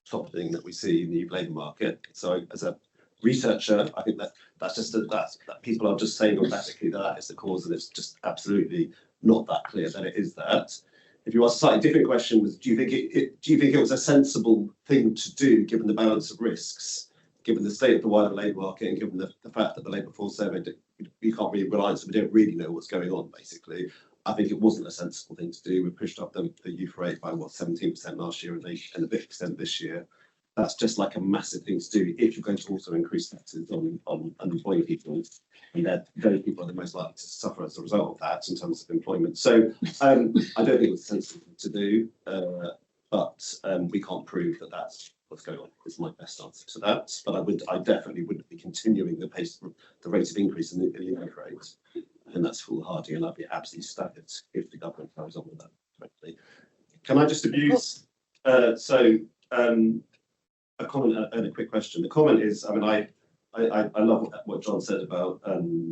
softening that we see in the labour market. So as a researcher, I think that's just that people are just saying automatically that is the cause, and it's just absolutely not that clear that it is that. If you ask a slightly different question, was do you think it was a sensible thing to do given the balance of risks, given the state of the wider labour market, and given the fact that the labour force survey, we can't really rely on, so we don't really know what's going on, basically. I think it wasn't a sensible thing to do. We pushed up the youth rate by, 17% last year and a bit percent this year. that's just like a massive thing to do if you're going to also increase taxes on unemployed people. And those people are the most likely to suffer as a result of that in terms of employment. So I don't think it's a sensible thing to do, but we can't prove that that's what's going on, is my best answer to that. But I definitely wouldn't be continuing the rate of increase in the youth rate. And that's foolhardy, and I'd be absolutely staggered if the government carries on with that correctly. Can I just abuse, a comment and a quick question? The comment is, I mean, I love what John said about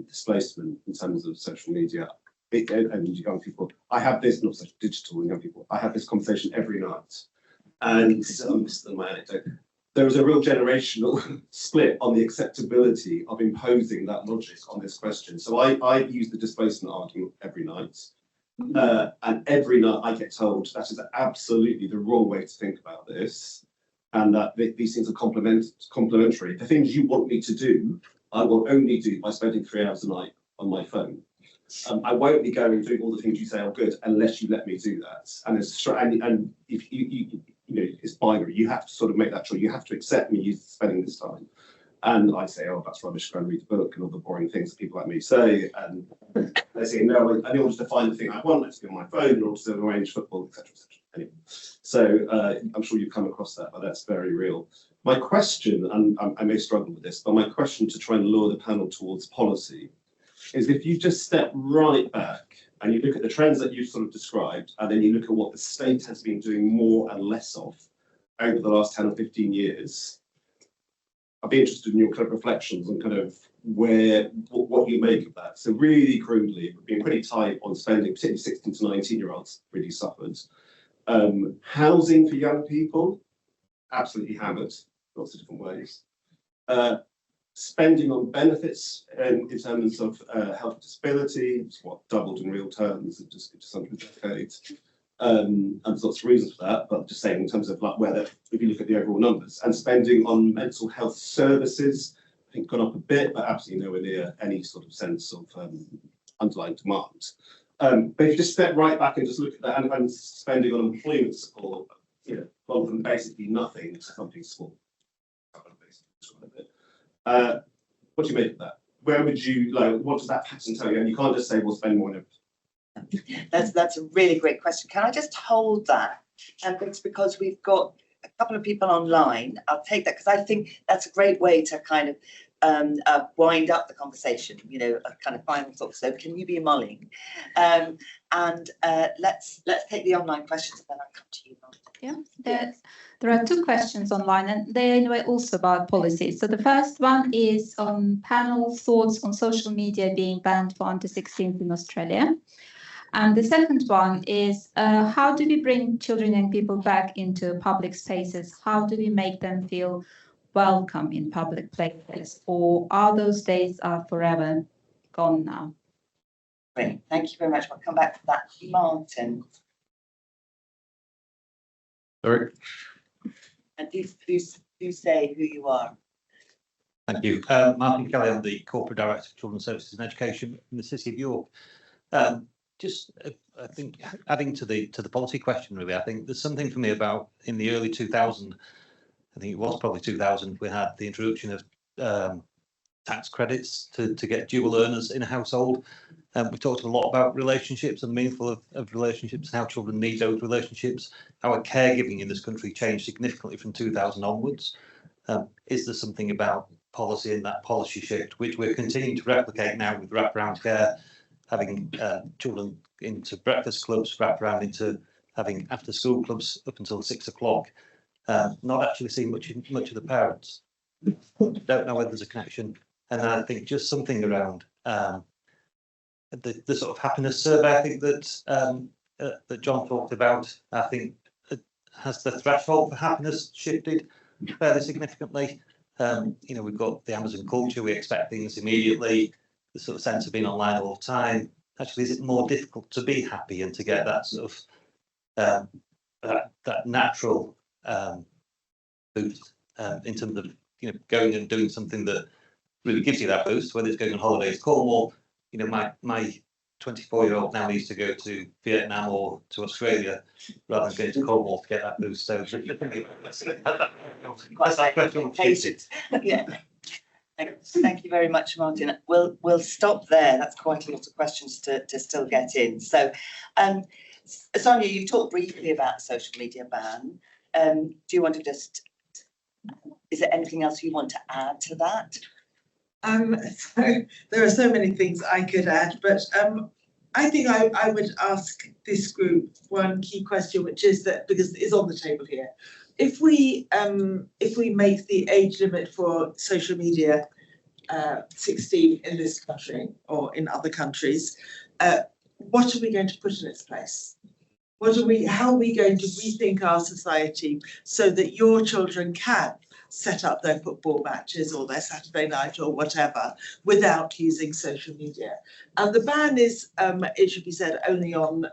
displacement in terms of social media and young people. I have this, not such digital and young people, I have this conversation every night. And this is my anecdote. There is a real generational split on the acceptability of imposing that logic on this question. So I use the displacement argument every night. And every night I get told that is absolutely the wrong way to think about this. And that these things are complementary. The things you want me to do, I will only do by spending 3 hours a night on my phone. I won't be going and doing all the things you say are good unless you let me do that. And if you know, it's binary. You have to sort of make that choice. You have to accept me spending this time. And I say, oh, that's rubbish. Go and read the book and all the boring things that people like me say. And they say, no, in order to find the thing I want, let's be on my phone in order to arrange football, etc., etc. Anyway, so I'm sure you've come across that, but that's very real. My question, and I may struggle with this, but my question to try and lure the panel towards policy is if you just step right back and you look at the trends that you've sort of described, and then you look at what the state has been doing more and less of over the last 10 or 15 years, I'd be interested in your kind of reflections on kind of what you make of that. So really crudely, we've been pretty tight on spending, particularly 16 to 19-year-olds really suffered. Housing for young people, absolutely hammered, lots of different ways. Spending on benefits in terms of health disability, it's doubled in real terms in just under a decade. And there's lots of reasons for that, but just saying in terms of like if you look at the overall numbers, and spending on mental health services, I think gone up a bit, but absolutely nowhere near any sort of sense of underlying demand. But if you just step right back and just look at that and spending on employment support, you know, gone from basically nothing to something small. What do you make of that? Where would you what does that pattern tell you? And you can't just say we'll spend more on it. That's a really great question. Can I just hold that? And it's because we've got a couple of people online. I'll take that because I think that's a great way to kind of wind up the conversation, you know, a kind of final thought. So can you be mulling? Let's take the online questions and then I'll come to you, Mark. Yeah, there are two questions online and they're anyway also about policy. So the first one is on panel thoughts on social media being banned for under 16s in Australia. And the second one is how do we bring children and people back into public spaces? How do we make them feel welcome in public places? Or are those days forever gone now? Great, thank you very much. We'll come back to that. Martin. Sorry. And do say who you are. Thank you. Martin Kelly, I'm the Corporate Director for Children's Services and Education in the City of York. I think adding to the policy question, really, I think there's something for me about in the early 2000s, I think it was probably 2000, we had the introduction of tax credits to get dual earners in a household. We talked a lot about relationships and meaningful of relationships and how children need those relationships. Our caregiving in this country changed significantly from 2000 onwards. Is there something about policy in that policy shift, which we're continuing to replicate now with wraparound care, having children into breakfast clubs, wrapped around into having after school clubs up until 6 o'clock, not actually seeing much of the parents. Don't know whether there's a connection. And I think just something around the sort of happiness survey, I think that John talked about, I think has the threshold for happiness shifted fairly significantly. You know, we've got the Amazon culture, we expect things immediately, the sort of sense of being online all the time. Actually, is it more difficult to be happy and to get that sort of that natural boost in terms of, you know, going and doing something that really gives you that boost, whether it's going on holidays, Cornwall. You know, my 24-year-old now needs to go to Vietnam or to Australia rather than going to Cornwall to get that boost. So that's that question. Yeah. Thank you very much, Martin. We'll stop there. That's quite a lot of questions to still get in. So, Sonia, you talked briefly about social media ban. Do you want to just? Is there anything else you want to add to that? So there are so many things I could add, but I think I would ask this group one key question, which is that, because it's on the table here, if we make the age limit for social media 16 in this country or in other countries, what are we going to put in its place? How are we going to rethink our society so that your children can set up their football matches or their Saturday night or whatever without using social media? And the ban is, it should be said, only on,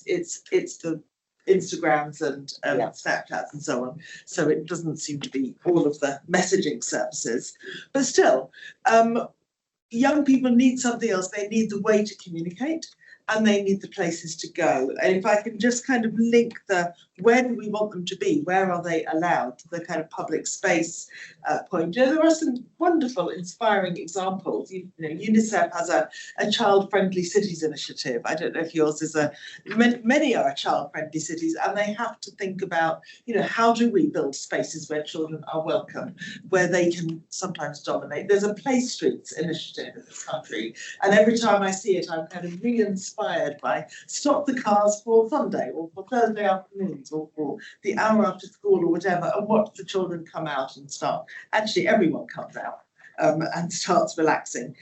it's the Instagrams and Snapchats and so on. So it doesn't seem to be all of the messaging services. But still, young people need something else. They need the way to communicate, and they need the places to go. And if I can just kind of link where do we want them to be? Where are they allowed? The kind of public space point. There are some wonderful, inspiring examples. UNICEF has a child-friendly cities initiative. I don't know if yours is many are child-friendly cities, and they have to think about, how do we build spaces where children are welcome, where they can sometimes dominate. There's a Play Streets initiative in this country, and every time I see it, I'm kind of re-inspired by stop the cars for Sunday or for Thursday afternoons or for the hour after school or whatever, and watch the children come out and start. Actually, everyone comes out and starts relaxing.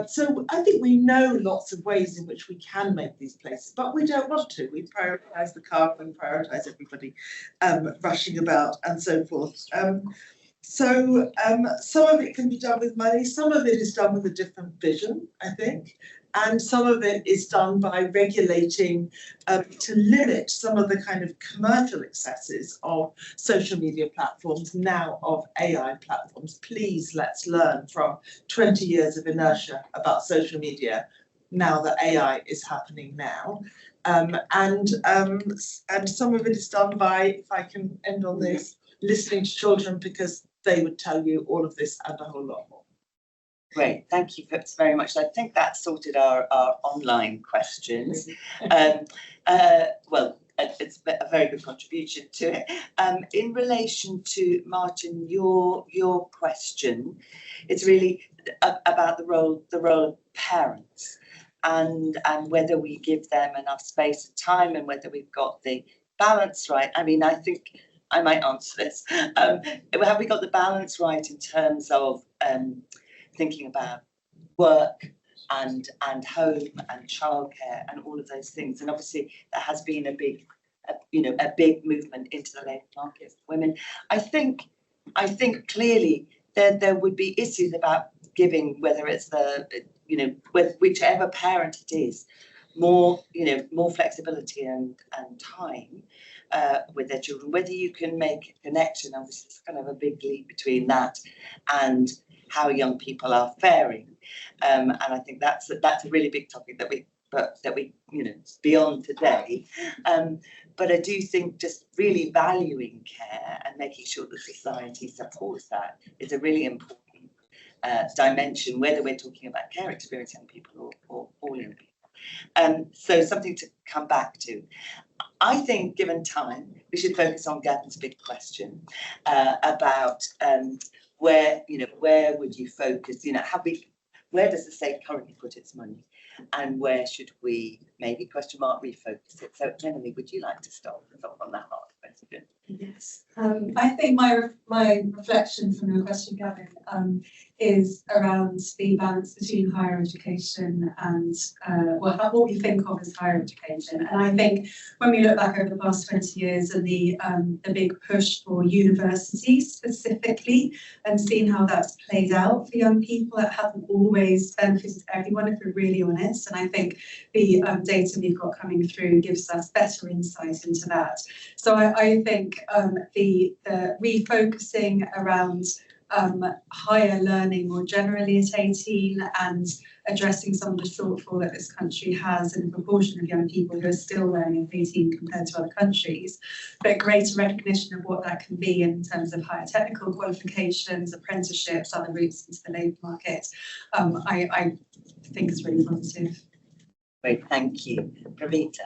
So I think we know lots of ways in which we can make these places, but we don't want to. We prioritise the car, we prioritise everybody rushing about and so forth. So some of it can be done with money, some of it is done with a different vision, I think. And some of it is done by regulating to limit some of the kind of commercial excesses of social media platforms, now of AI platforms. Please, let's learn from 20 years of inertia about social media, now that AI is happening now. And some of it is done by, if I can end on this, listening to children, because they would tell you all of this and a whole lot more. Great, thank you very much. I think that sorted our online questions. Well, it's a very good contribution to it. In relation to Martin, your question, it's really about the role of parents and whether we give them enough space and time and whether we've got the balance right. I mean, I think I might answer this. Have we got the balance right in terms of thinking about work and home and childcare and all of those things? And obviously there has been a big movement into the labour market for women. I think clearly there would be issues about giving, whether it's whichever parent it is, more flexibility and time with their children. Whether you can make a connection, obviously it's kind of a big leap between that and how young people are faring, and I think that's a really big topic that we beyond today. But I do think just really valuing care and making sure that society supports that is a really important dimension, whether we're talking about care experience young people or all young people. So something to come back to. I think, given time, we should focus on Gavin's big question about where would you focus? Where does the state currently put its money, and where should we maybe refocus it? So, Emily, would you like to start on that hard question? Yes, I think my reflection from your question, Gavin, is around the balance between higher education and what we think of as higher education. And I think when we look back over the past 20 years and the big push for universities specifically, and seeing how that's played out for young people, it hasn't always benefited everyone, if we're really honest. And I think the data we've got coming through gives us better insight into that. So I think the refocusing around higher learning more generally at 18, and addressing some of the shortfall that this country has in the proportion of young people who are still learning at 18 compared to other countries, but greater recognition of what that can be in terms of higher technical qualifications, apprenticeships, other routes into the labour market, I think is really positive. Great, thank you. Pravita.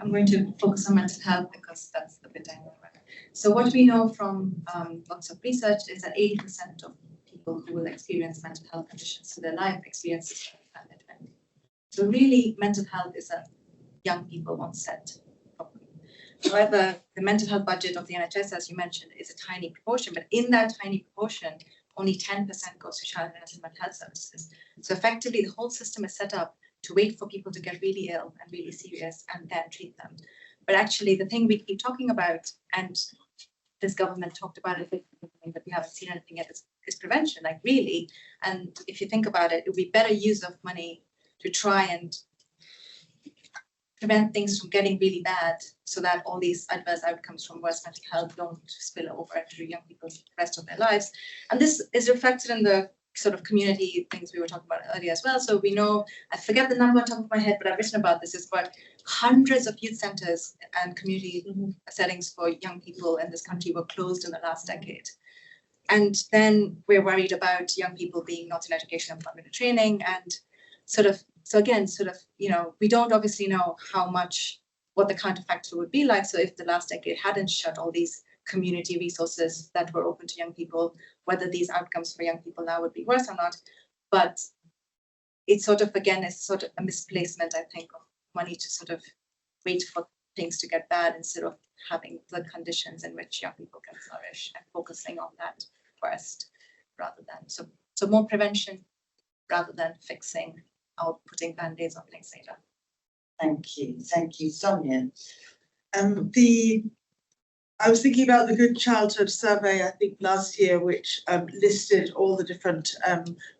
I'm going to focus on mental health because that's the bit I know about. So what we know from lots of research is that 80% of people who will experience mental health conditions in their life experiences at 20. So really, mental health is a young people onset problem. However, the mental health budget of the NHS, as you mentioned, is a tiny proportion, but in that tiny proportion, only 10% goes to child and mental health services. So effectively, the whole system is set up to wait for people to get really ill and really serious and then treat them. But actually, the thing we keep talking about, and this government talked about it, but we haven't seen anything yet, is prevention, like really. And if you think about it, it would be better use of money to try and prevent things from getting really bad so that all these adverse outcomes from worse mental health don't spill over into young people the rest of their lives. And this is reflected in the sort of community things we were talking about earlier as well. So we know, I forget the number on top of my head, but I've written about this, is about hundreds of youth centres and community settings for young people in this country were closed in the last decade. And then we're worried about young people being not in education, employment and training, and so again, we don't obviously know what the counterfactor would be like. So if the last decade hadn't shut all these community resources that were open to young people, whether these outcomes for young people now would be worse or not. But it's again, it's a misplacement, I think, of money to wait for things to get bad instead of having the conditions in which young people can flourish and focusing on that first rather than, so more prevention rather than fixing or putting band-aids on things later. Thank you, Sonia. I was thinking about the Good Childhood Survey, I think last year, which listed all the different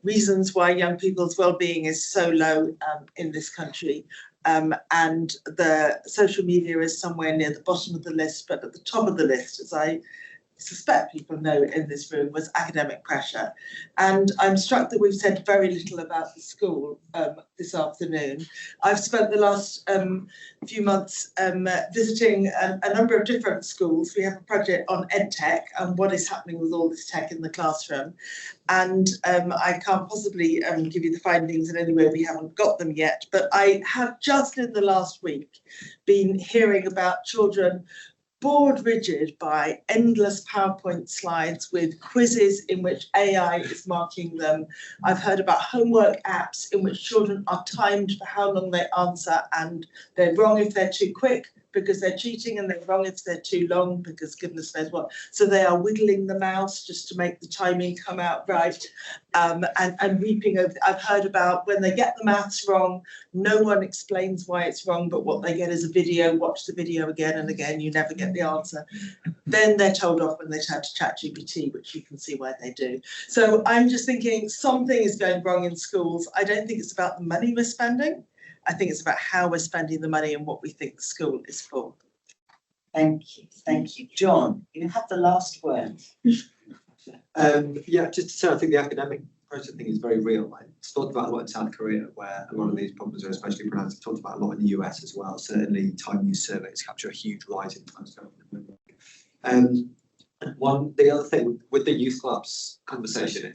reasons why young people's well-being is so low in this country. And the social media is somewhere near the bottom of the list, but at the top of the list, as I suspect people know in this room, was academic pressure. And I'm struck that we've said very little about the school this afternoon. I've spent the last few months visiting a number of different schools. We have a project on EdTech and what is happening with all this tech in the classroom. And I can't possibly give you the findings in any way, we haven't got them yet. But I have just in the last week been hearing about children bored rigid by endless PowerPoint slides with quizzes in which AI is marking them. I've heard about homework apps in which children are timed for how long they answer, and they're wrong if they're too quick because they're cheating, and they're wrong if they're too long because goodness knows what. So they are wiggling the mouse just to make the timing come out right, and weeping over. I've heard about when they get the maths wrong, no one explains why it's wrong, but what they get is a video, watch the video again and again, you never get the answer. Then they're told off when they turn to ChatGPT, which you can see why they do. So I'm just thinking something is going wrong in schools. I don't think it's about the money we're spending. I think it's about how we're spending the money and what we think the school is for. Thank you. John, you have the last word. Yeah, just to say, I think the academic process thing is very real. It's talked about a lot in South Korea, where a lot of these problems are especially pronounced. It's talked about a lot in the US as well. Certainly, time use surveys capture a huge rise in time spent on the other thing with the youth clubs conversation,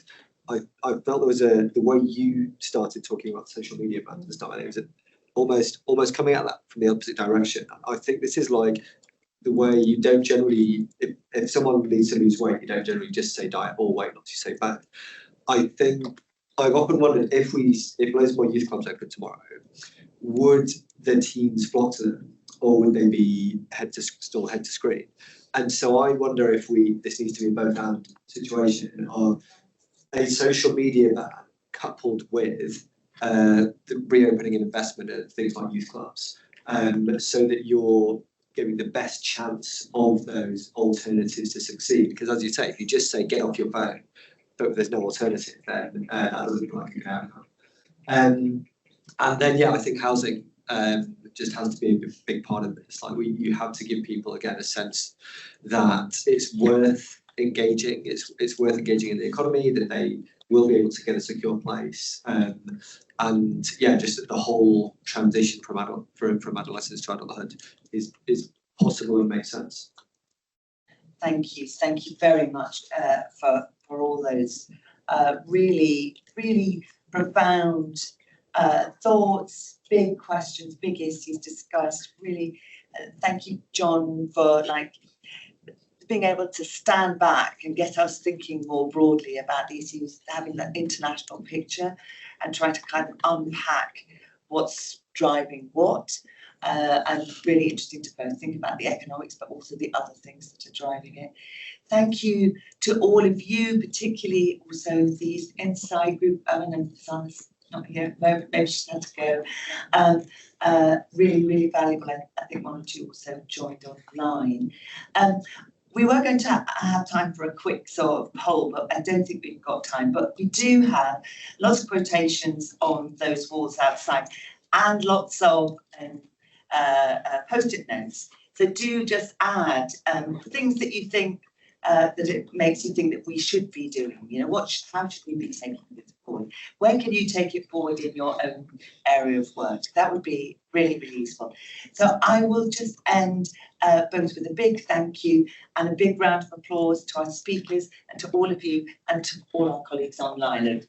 I felt there was the way you started talking about social media bans and stuff, and it was almost coming at that from the opposite direction. I think this is like the way you don't generally, if someone needs to lose weight, you don't generally just say diet or weight loss, you say both. I think I've often wondered if loads more youth clubs open tomorrow, would the teens flock to them, or would they be still head to screen? And so I wonder if this needs to be a both-and situation of a social media ban coupled with the reopening and investment of things like youth clubs, so that you're giving the best chance of those alternatives to succeed. Because as you say, if you just say get off your phone, but if there's no alternative, then that doesn't look like a good outcome. And then, yeah, I think housing just has to be a big part of this. Like you have to give people again a sense that it's worth engaging, it's worth engaging in the economy, that they will be able to get a secure place, and yeah, just the whole transition from adolescence to adulthood is possible and makes sense. Thank you very much for all those really profound thoughts, big questions, big issues discussed. Really, thank you, John, for being able to stand back and get us thinking more broadly about the issues, having that international picture and trying to kind of unpack what's driving what. And really interesting to both think about the economics, but also the other things that are driving it. Thank you to all of you, particularly also the inside group. I don't know if Susanna's not here at the moment, maybe she's had to go. Really valuable. I think one or two also joined online. We were going to have time for a quick sort of poll, but I don't think we've got time. But we do have lots of quotations on those walls outside and lots of post-it notes. So do just add things that you think that it makes you think that we should be doing. You know, how should we be taking this forward? When can you take it forward in your own area of work? That would be really useful. So I will just end both with a big thank you and a big round of applause to our speakers and to all of you and to all our colleagues online.